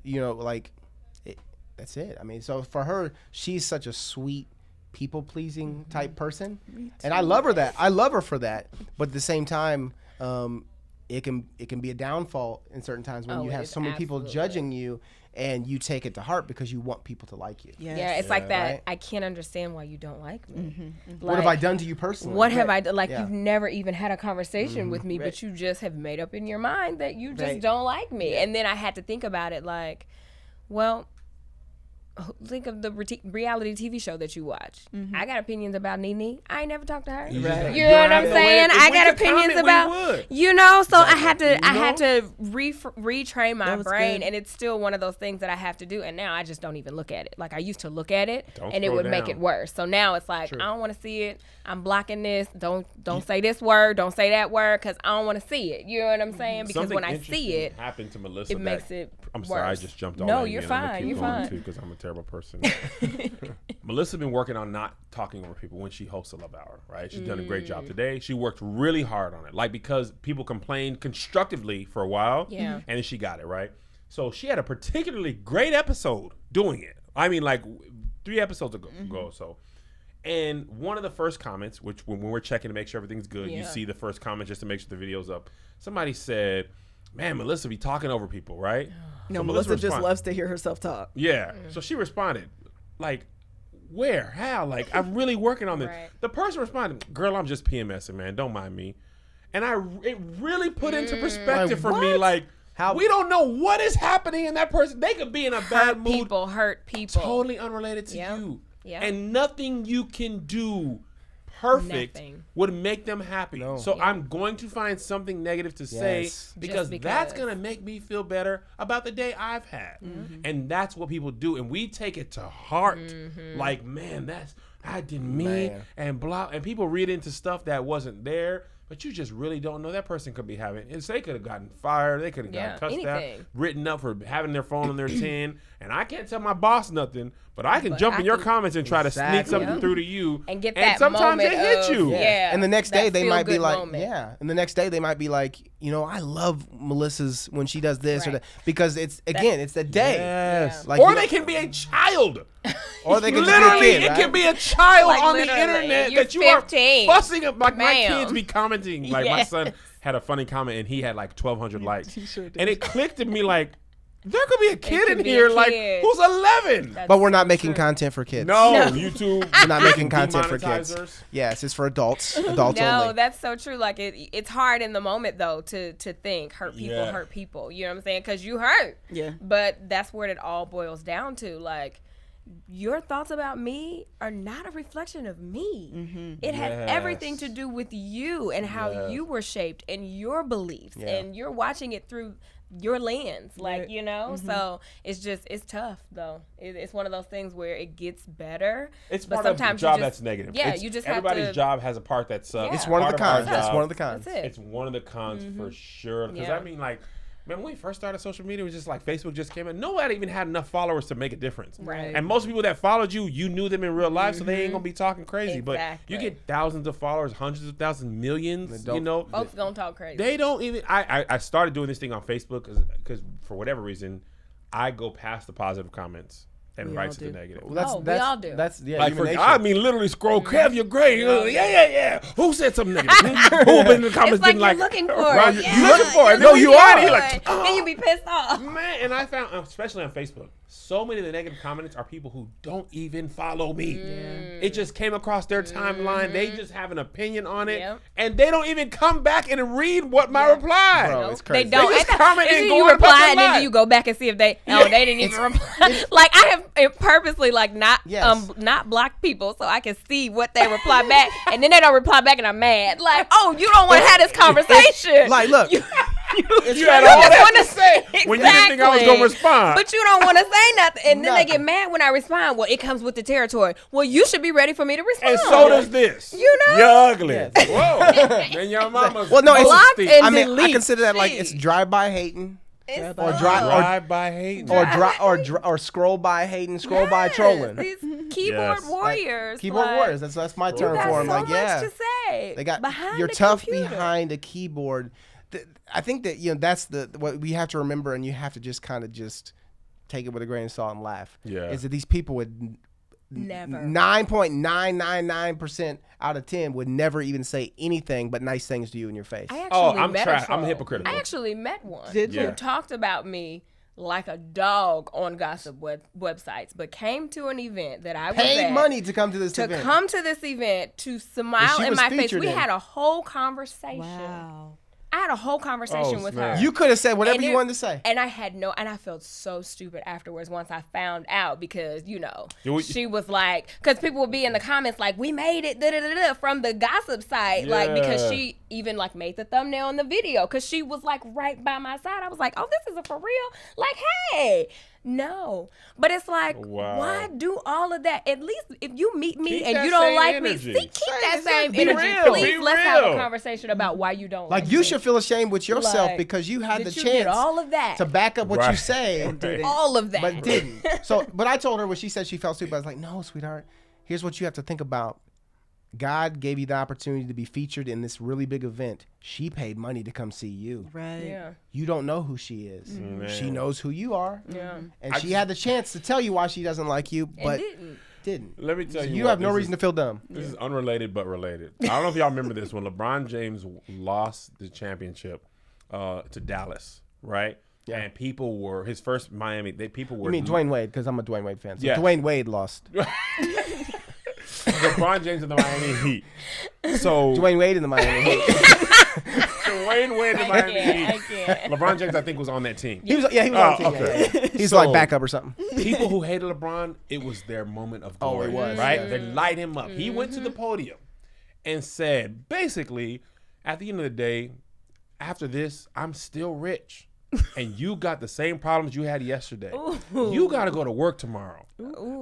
that's it. I mean, so for her, she's such a sweet, people-pleasing type person, and I love her that. I love her for that. But at the same time, it can be a downfall in certain times when Oh, you it have is so many people absolutely. judging you, and you take it to heart because you want people to like you. Yes. Yeah, it's like that. Right. I can't understand why you don't like me. What have I done to you personally? What have Right. I done? Like, Yeah. you've never even had a conversation with me, but you just have made up in your mind that you just Right. don't like me. And then I had to think about it like, well, think of the reality TV show that you watch. I got opinions about Nene. I ain't never talked to her. You Right. know what I'm Right. saying? If I we got could opinions comment, we about, would. so I had to retrain my That was brain, good. and it's still one of those things that I have to do. And now I just don't even look at it. Like I used to look at it, Don't and it scroll would make down. it worse. So now it's like, I don't want to see it. I'm blocking this. Don't say this word. Don't say that word, because I don't want to see it. You know what I'm saying? Because Something when I see interesting it, happened to Melissa. it makes it I'm sorry, I worse. just jumped on. No, that you're again. I'm gonna fine. keep You're going fine. too, because I'm gonna terrible person. Melissa's been working on not talking over people when she hosts a Love Hour, right? She's done a great job today. She worked really hard on it, like because people complained constructively for a while, and then she got it, right? So she had a particularly great episode doing it. I mean, like 3 episodes ago. So, and one of the first comments, which when we're checking to make sure everything's good, you see the first comment just to make sure the video's up. Somebody said, "Man, Melissa be talking over people, right?" No, So Melissa just responded. loves to hear herself talk. Yeah. So she responded, like, where? How? Like, I'm really working on this. Right. The person responded, "Girl, I'm just PMSing, man. Don't mind me." And it really put into perspective for me, like, How- we don't know what is happening in that person. They could be in a bad mood. Hurt people. Totally unrelated to Yep. you. Yep. And nothing you can do perfect Nothing. would make them happy. No. So I'm going to find something negative to say Yes. because Just that's because. going to make me feel better about the day I've had. And that's what people do. And we take it to heart. Like, man, I didn't mean, Man. and blah. And people read into stuff that wasn't there. But you just really don't know. That person could be having, and they could have gotten fired. They could have gotten cussed out, anything. written up for having their phone on their 10. And I can't tell my boss nothing, but I can jump in your comments and try to sneak Exactly. something through to you. And get that sometimes moment it hits of- you. Yeah. And the next day that they might be feel-good like, moment. And the next day they might be like, I love Melissa's when she does this or Right. that, because it's the day. Yes. Like, Or they can be a child. Or they can Literally, just be a kid, it right? can be a child Like, on the literally, internet you're that you are 15. fussing up. Like my Ma'am. kids be commenting. Like my Yes. son had a funny comment and he had like 1,200 likes. He sure did. And it clicked to me like, there could be a kid could in be a here like kid. who's 11. That's But we're not so making true. content for kids. No, YouTube. We're not making content for kids. demonetizers. Yes, it's for adults. Adults No, only. that's so true. Like it's hard in the moment though to think hurt Yeah. people. You know what I'm saying? Because you hurt. Yeah. But that's what it all boils down to. Like your thoughts about me are not a reflection of me. It has everything to do with you and how Yes. you were shaped and your beliefs, Yeah. and you're watching it through your lens, like Right. So it's tough though. It's one of those things where it gets better. It's but part of the sometimes you job just- that's negative. Yeah, It's- you just have everybody's to- job has a part that sucks. Yeah. It's one of the Part cons. our That's job. one of the cons. That's it. It's one of the cons for sure. Because Yeah. I mean, like, man, when we first started social media, it was just like Facebook just came in. Nobody even had enough followers to make a difference. Right. And most people that followed you, you knew them in real life, so they ain't gonna be talking crazy. Exactly. But you get thousands of followers, hundreds of thousands, millions. They You know, Folks don't talk crazy. they don't even. I started doing this thing on Facebook because for whatever reason, I go past the positive comments and We right all to the do. negative. Well, we all do. That's Like human nature. I mean, literally scroll. Kev, you're great. Yeah. Who said something negative? Who been in the comments? It's like been you're looking for Right, it. you looking for it? You're No, you looking are. for You're it. like, and you be pissed off. man, and I found, especially on Facebook, so many of the negative comments are people who don't even follow me. It just came across their timeline. They just have an opinion on it, Yep. and they don't even come back and read what my reply. Bro, Nope, it's crazy. They don't. They just And comment and and then go you and put reply, their and then life. you go back and see if they they didn't even reply. Like I have it purposely like not Yes. not block people so I can see what they reply back, and then they don't reply back, and I'm mad. Like, oh, you don't want to have this conversation. Like, look, You had all just that wanna to say when you didn't think I was Exactly. gonna respond. But you don't want to say nothing, and then they get Nothing. mad when I respond. Well, it comes with the territory. Well, you should be ready for me to respond. And so does this. You know? You're ugly. Yes. Whoa. And your mama's Well, no, it's Block thirsty. and I mean, I delete. consider that like it's Jeez. drive-by hating, It's or drive by hating. or scroll by hating, scroll by Yes, trolling. These keyboard Yes. warriors. Keyboard like, warriors. That's my You term got for them. so Like, much yeah, to say. they got. behind You're the tough computer. behind a keyboard. I think that that's what we have to remember, and you have to just kind of just take it with a grain of salt and laugh. Yeah. Is that these people would Never. 9.999% out of 10 would never even say anything but nice things to you in your face. I actually Oh, I'm met trash. a I'm troll. hypocritical. I actually met one. Did you? Who talked about me like a dog on gossip websites, but came to an event that I was Paid at money to come to this to event. come to this event to smile she in was my face. featured We in. had a whole conversation. Wow. I had a whole conversation Oh, with snap. her. You could have said whatever And you it- wanted to say. And I had and I felt so stupid afterwards once I found out because, she was like, because people would be in the comments like, we made it, da-da-da-da, from the gossip site. Like, because Yeah. she even like made the thumbnail in the video because she was like right by my side. I was like, oh, this is a for real? Like, hey. No. But it's like, Wow. why do all of that? At least if you meet me Keep and that you don't same like energy. me, keep that same Be energy. real. Please, Be let's have a real. conversation about why you don't like Like you me. should feel ashamed with yourself Like, because you had the that you did chance all of that. to back up what you Right. say, Right. all of that. but didn't. So, but I told her when she said she felt stupid, I was like, no, sweetheart. Here's what you have to think about. God gave you the opportunity to be featured in this really big event. She paid money to come see you. Right. Yeah. You don't know who she is. Man. She knows who you are. Yeah. And she had the chance to tell you why she doesn't like you, but didn't. didn't. Let me tell you, You what, have no this reason is- to feel dumb. This is unrelated but related. I don't know if y'all remember this when LeBron James lost the championship to Dallas, right? Yeah. And people were his first Miami. People were. You mean Dwayne Wade, because I'm a Dwayne Wade fan. So Yes. Dwayne Wade lost. LeBron James in the Miami Heat. So Dwayne Wade in the Miami Heat. Dwayne Wade in the I Miami can't. I Heat. can't. LeBron James, I think, was on that team. He was on the team. okay. Yeah. He's So- like backup or something. People who hated LeBron, it was their moment of glory. Oh, it was, right? yeah. They light him up. He went to the podium and said, basically, at the end of the day, after this, I'm still rich. And you got the same problems you had yesterday. You got to go to work tomorrow.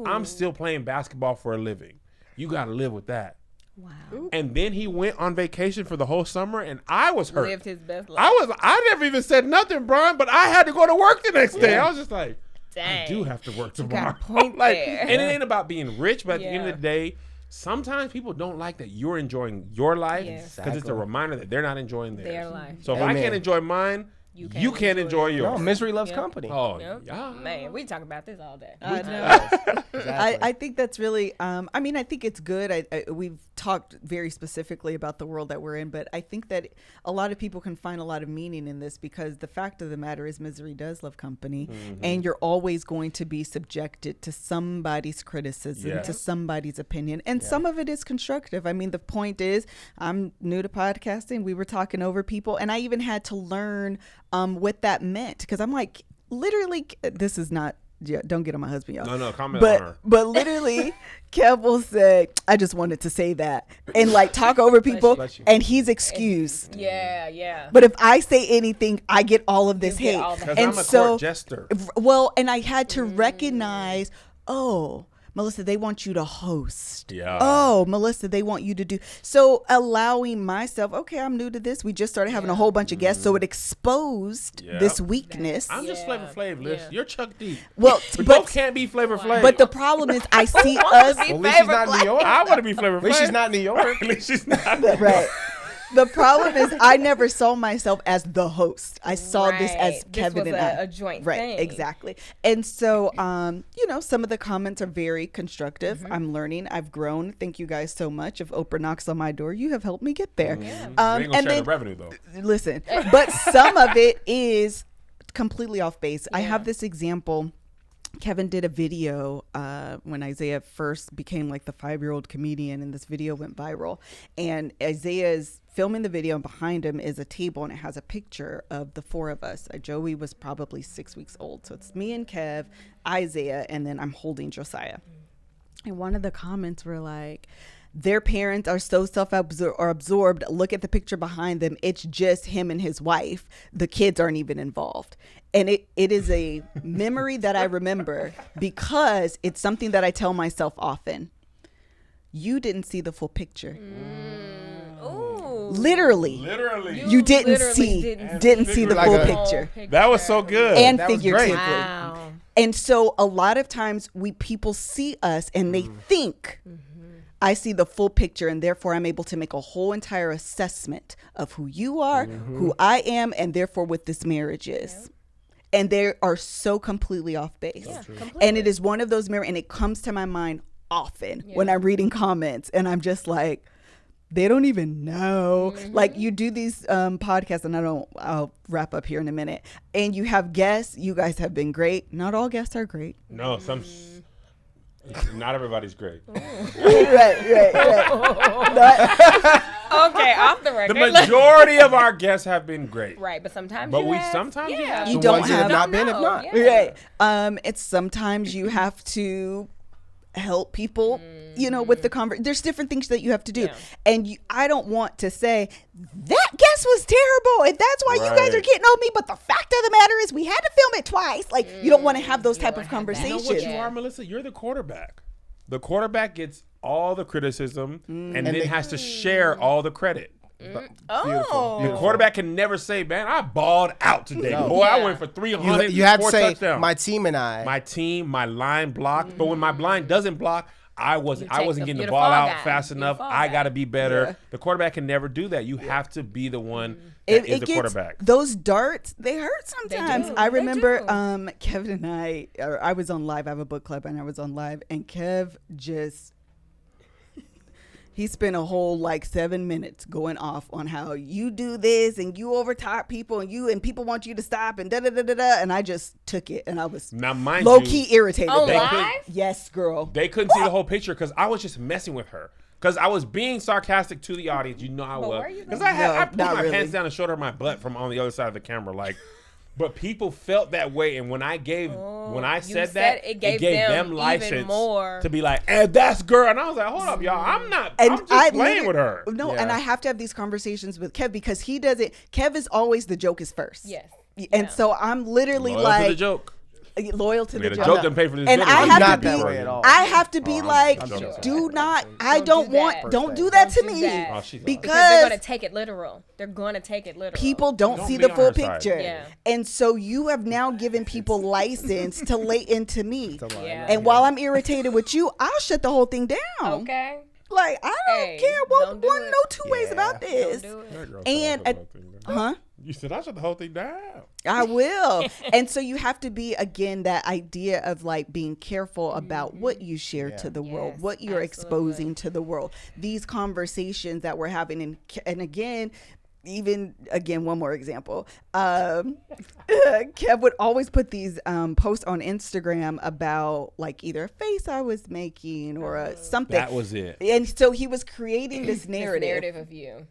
I'm still playing basketball for a living. You got to live with that. Wow. And then he went on vacation for the whole summer, and I was hurt. Lived his best life. I never even said nothing, Brian, but I had to go to work the next day. I was just like, Dang. I do have to work got a tomorrow. point like, there. and it ain't about being rich, but at the end Yeah. of the day, sometimes people don't like that you're enjoying your life Yeah. because it's a Exactly. reminder that they're not enjoying theirs. Their life. So if I Amen. can't enjoy mine, you can't enjoy No, yours. misery loves Yeah. company. Oh, Yep. yeah. Man, we talk about this all day. I know. Exactly. I think that's really I mean, I think it's good. We've talked very specifically about the world that we're in, but I think that a lot of people can find a lot of meaning in this because the fact of the matter is misery does love company, and you're always going to be subjected to somebody's criticism, Yes. to somebody's opinion, and some of it is constructive. I mean, the point is, I'm new to podcasting. We were talking over people, and I even had to learn what that meant because I'm like, literally, this is not. Yeah, don't get on my husband, y'all. No, comment on her. But literally, Kev will say, I just wanted to say that. And like talk over people, Bless you. and he's excused. Yeah, yeah. But if I say anything, I get all of this You get hate. all the Because And I'm a so, court jester. well, and I had to recognize, oh, Melissa, they want you to host. Yeah. Oh, Melissa, they want you to do. So allowing myself, okay, I'm new to this. We just started having a whole bunch of guests. So it exposed Yeah. this weakness. I'm just Flavor Flav, Liz. Yeah. You're Chuck D. Well, We but both can't be Flavor Flav. but the problem is I see wants us. to be Well, at least she's not in New York. I want to be Flavor Flav. At least she's not in New York. At least she's not. Right. The problem is I never saw myself as the host. I saw this as Right. This Kevin was and I. a joint Right, thing. exactly. And so, some of the comments are very constructive. Mm-hmm. I'm learning. I've grown. Thank you guys so much. If Oprah knocks on my door, you have helped me get there. We ain't gonna share the revenue though. Listen, but some of it is completely off base. I have this example. Kevin did a video when Isaiah first became like the 5-year-old comedian, and this video went viral. And Isaiah's filming the video, and behind him is a table, and it has a picture of the 4 of us. Joey was probably 6 weeks old. So it's me and Kev, Isaiah, and then I'm holding Josiah. And one of the comments were like, their parents are so self-absorbed. Look at the picture behind them. It's just him and his wife. The kids aren't even involved. And it is a memory that I remember because it's something that I tell myself often. You didn't see the full picture. Ooh. Literally. Literally. You didn't literally see didn't see the Like full a- picture. That was so good. And That was great. figuratively. Wow. And so a lot of times people see us and they think I see the full picture, and therefore I'm able to make a whole entire assessment of who you are, who I am, and therefore what this marriage is. And they are so completely off base. And it is one of those and it comes to my mind often when I'm reading comments, and I'm just like, they don't even know. Like, you do these podcasts, and I'll wrap up here in a minute. And you have guests. You guys have been great. Not all guests are great. No, not everybody's great. right. Okay, off the The record. majority of our guests have been great. Right, but sometimes But you we have, sometimes you have You The don't ones that have have- not been, if No, not. yeah. Right. It's sometimes you have to help people you know, with the there's different things that you have to do. Yeah. And I don't want to say that guest was terrible and that's why you guys are getting on me. But the fact of the matter is we had to film it twice. Like, you don't want to have those type of conversations. You know what you are, Melissa? You're the quarterback. The quarterback gets all the criticism and then has to share all the credit. Oh. The quarterback can never say, man, I balled out today. Boy, I went for 300. You have to say, touchdowns. my team and I. My team, my line blocked. But when my blind doesn't block, I wasn't getting the you're ball the fall out guy. fast You're enough. the fall I guy. got to be better. Yeah. The quarterback can never do that. You have to be the one that is the quarterback. Those darts, they hurt sometimes. do. I They remember do. Kevin and I was on live. I have a book club and I was on live and Kev just... He spent a whole 7 minutes going off on how you do this and you overtop people and people want you to stop and da da da da da. And I just took it and I was Now, mind low you, key irritated. Oh, They live? could- Yes, girl. They couldn't see the whole picture because I was just messing with her. Because I was being sarcastic to the audience. You know I But was. were you Because though? I put not my really. pants down and showed her my butt from on the other side of the camera. But people felt that way. And when I said that, it gave them even license more. to be like, hey, that's girl. And I was like, hold up, y'all. I'm just playing with her. No, Yeah. and I have to have these conversations with Kev because he doesn't. Kev is always the joke is first. Yes. And Yeah. so I'm literally Loyal to the joke. loyal to Yeah, the the joke. joke doesn't pay for this And dinner. I I'm have not to that be. way at all. I have to be I'm like, joking. do not. Don't I do don't want. that. Don't do that to Don't do me. that. Oh, she's Because they're Because going to take it literal. They're going to take it literal. people don't Don't see be the on full her side. picture. Yeah. And so you have now given people license to lay into me. Yeah. And while I'm irritated with you, I'll shut the whole thing down. Okay. Like, I don't Hey, care don't do one, it. no two ways about this. Don't do it. That girl And, said I shut the whole thing down. Huh? You said I shut the whole thing down. I will. And so you have to be, again, that idea of being careful about what you share to the world, Yes, what you're absolutely. exposing to the world, these conversations that we're having. And again, one more example. Kev would always put these posts on Instagram about either a face I was making or something. That was it. And so he was creating this This narrative. narrative of you.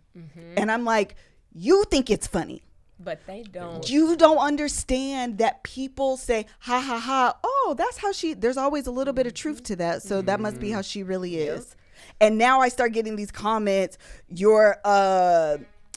And I'm like, you think it's funny. But they don't. You don't understand that people say, ha ha ha, oh, that's how there's always a little bit of truth to that. So that must be how she really is. And now I start getting these comments,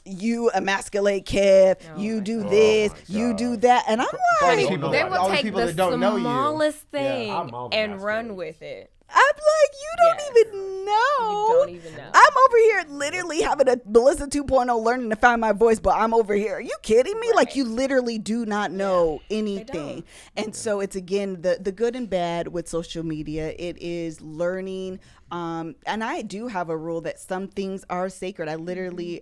you emasculate Kev, you do this, you do that. And I'm like, people They all will the take people the that don't know you. smallest thing I'm always and asking. run with it. I'm like, you don't Yes. even know. You don't even know. I'm over here literally having a Melissa 2.0 learning to find my voice, but I'm over here. Are you kidding me? Like, Right. you literally do not know anything. don't. And so it's, again, the good and bad with social media. It is learning. And I do have a rule that some things are sacred. I literally...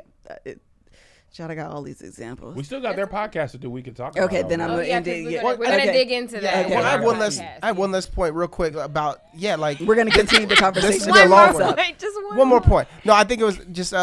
Chad, I got all these examples. We still got their podcast to do. We can talk about Okay, it. then I'm Oh, gonna yeah, end 'cause it. we're Yeah. gonna, we're gonna Okay. dig into Yeah, that. okay. Well, I have one podcast. less. I have one less point, real quick, about We're gonna continue the conversation. This is a long one. Just one more point. No, I think it was just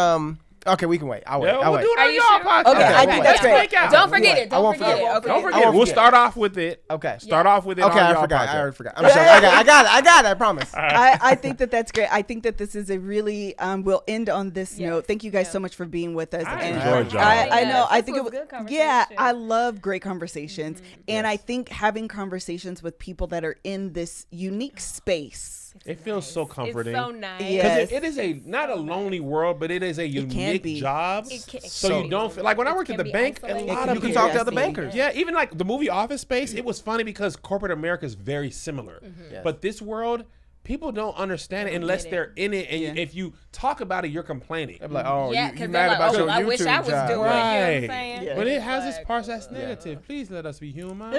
Okay, we can wait. I'll wait. Yeah, I'll we'll wait. do it Are on you y'all sure? podcast. Okay, I think that's great. Don't forget it. I Don't won't forget it. forget. Okay. Don't I forget. won't We'll forget. start off with it. Okay. Start off with it Okay, on I y'all forgot. podcast. I already forgot. I'm sorry. I got it. I promise. I think that's great. I think that this is a really we'll end on this note. Thank you guys so much for being with us. I And enjoyed y'all. I know. I This think it was was good conversation. yeah. I love great conversations, and I think having conversations with people that are in this unique space. It feels so comforting. It's so nice. Yeah. Because it is not a lonely world, but it is a unique be. job. It can- So you don't feel like when I It worked at can the be bank, a isolating. lot can of be You can people. talk to other Interesting. bankers. Yeah, even like the movie Office Space, it was funny because corporate America is very similar. Yes. But this world, people don't understand it unless get it. they're in it. And if you talk about it, you're complaining. I'm like, oh, Yeah, you because mad they're about like, your I YouTube wish I was job. doing. Right. You know what I'm saying? Yeah. But it has its Like, parts that's negative. Please let us be human.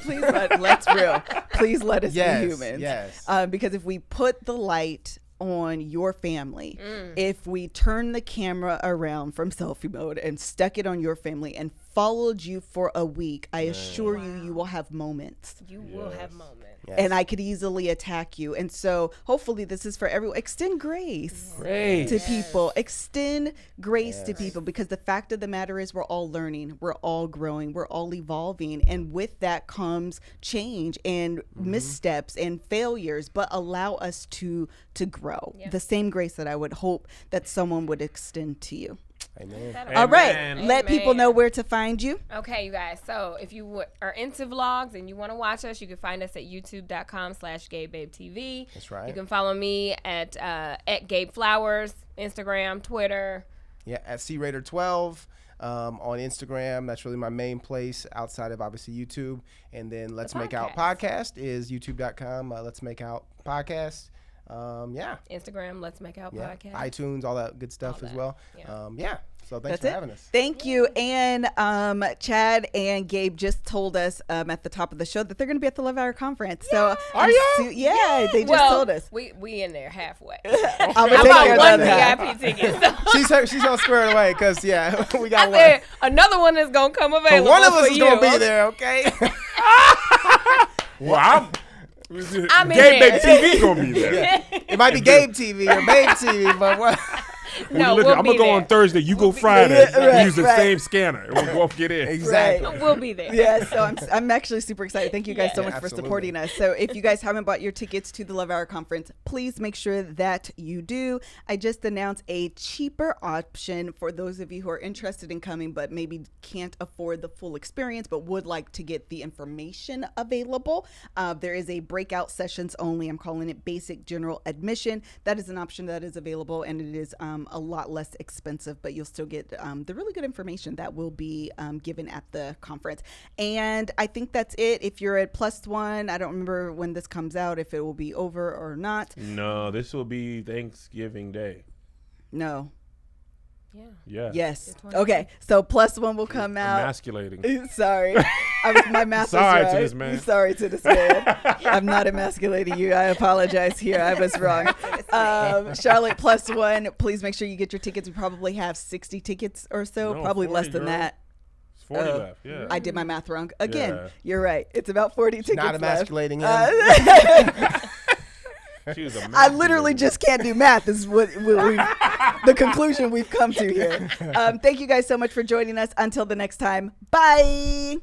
Please let's real. Please let us Yes, be humans. yes. Because if we put the light on your family, if we turn the camera around from selfie mode and stuck it on your family and followed you for a week, I assure you will have moments. You will have moments. Yes. And I could easily attack you. And so hopefully this is for everyone. Extend grace Great. to people. Extend grace to people, because the fact of the matter is we're all learning, we're all growing, we're all evolving. And with that comes change and missteps and failures, but allow us to grow. Yeah. The same grace that I would hope that someone would extend to you. Amen. All right. Amen. Let people Amen. know where to find you. Okay, you guys. So if you are into vlogs and you want to watch us, you can find us at youtube.com/GabeBabeTV. That's right. You can follow me at Gabe Flowers, Instagram, Twitter. Yeah, at CRaider12 on Instagram. That's really my main place outside of obviously YouTube. And then Let's Make Out Podcast is youtube.com. Let's Make Out Podcast. Yeah. Instagram, Let's Make Out Podcast. iTunes, all that good stuff All as that. well. Yeah. So thanks That's for it. having us. Thank you. And Chad and Gabe just told us at the top of the show that they're going to be at the Love Hour conference. So Are y'all? Yeah, they just well, told us. we in there halfway. I'm I gonna take care bought of one that. VIP ticket. So. She's gonna square it away because we got I one. said, another one is gonna come So available. one of us for is you. gonna be there, okay? Well, I'm in Gabe there. Babe TV gonna be there. It might be Gabe TV or Babe TV, but what? No, Look, we'll I'm be gonna go there. on Thursday. You go Friday. Yeah, right, Use the right. same scanner. We'll both get in. Exactly. We'll be there. Yeah, so I'm actually super excited. Thank you guys so Yeah. much for Absolutely. supporting us. So if you guys haven't bought your tickets to the Love Hour conference, please make sure that you do. I just announced a cheaper option for those of you who are interested in coming but maybe can't afford the full experience but would like to get the information available. There is a breakout sessions only. I'm calling it basic general admission. That is an option that is available, and it is a lot less expensive, but you'll still get the really good information that will be given at the conference. And I think that's it. If you're at +1, I don't remember when this comes out, if it will be over or not. No, this will be Thanksgiving Day. No. Yeah. Yeah. Yes. 20. Okay. So +1 will come out. Emasculating. Sorry. My math Sorry was to right. this man. Sorry to this man. I'm not emasculating you. I apologize here. I was wrong. Charlotte +1. Please make sure you get your tickets. We probably have 60 tickets or so. No, Probably 40, less than girl. that. It's 40 Oh. left. Yeah. I did my math wrong. Again, Yeah. you're right. It's about 40 tickets Not left. emasculating him. She was I literally just can't do math. This is what the conclusion we've come to here. Thank you guys so much for joining us. Until the next time, bye.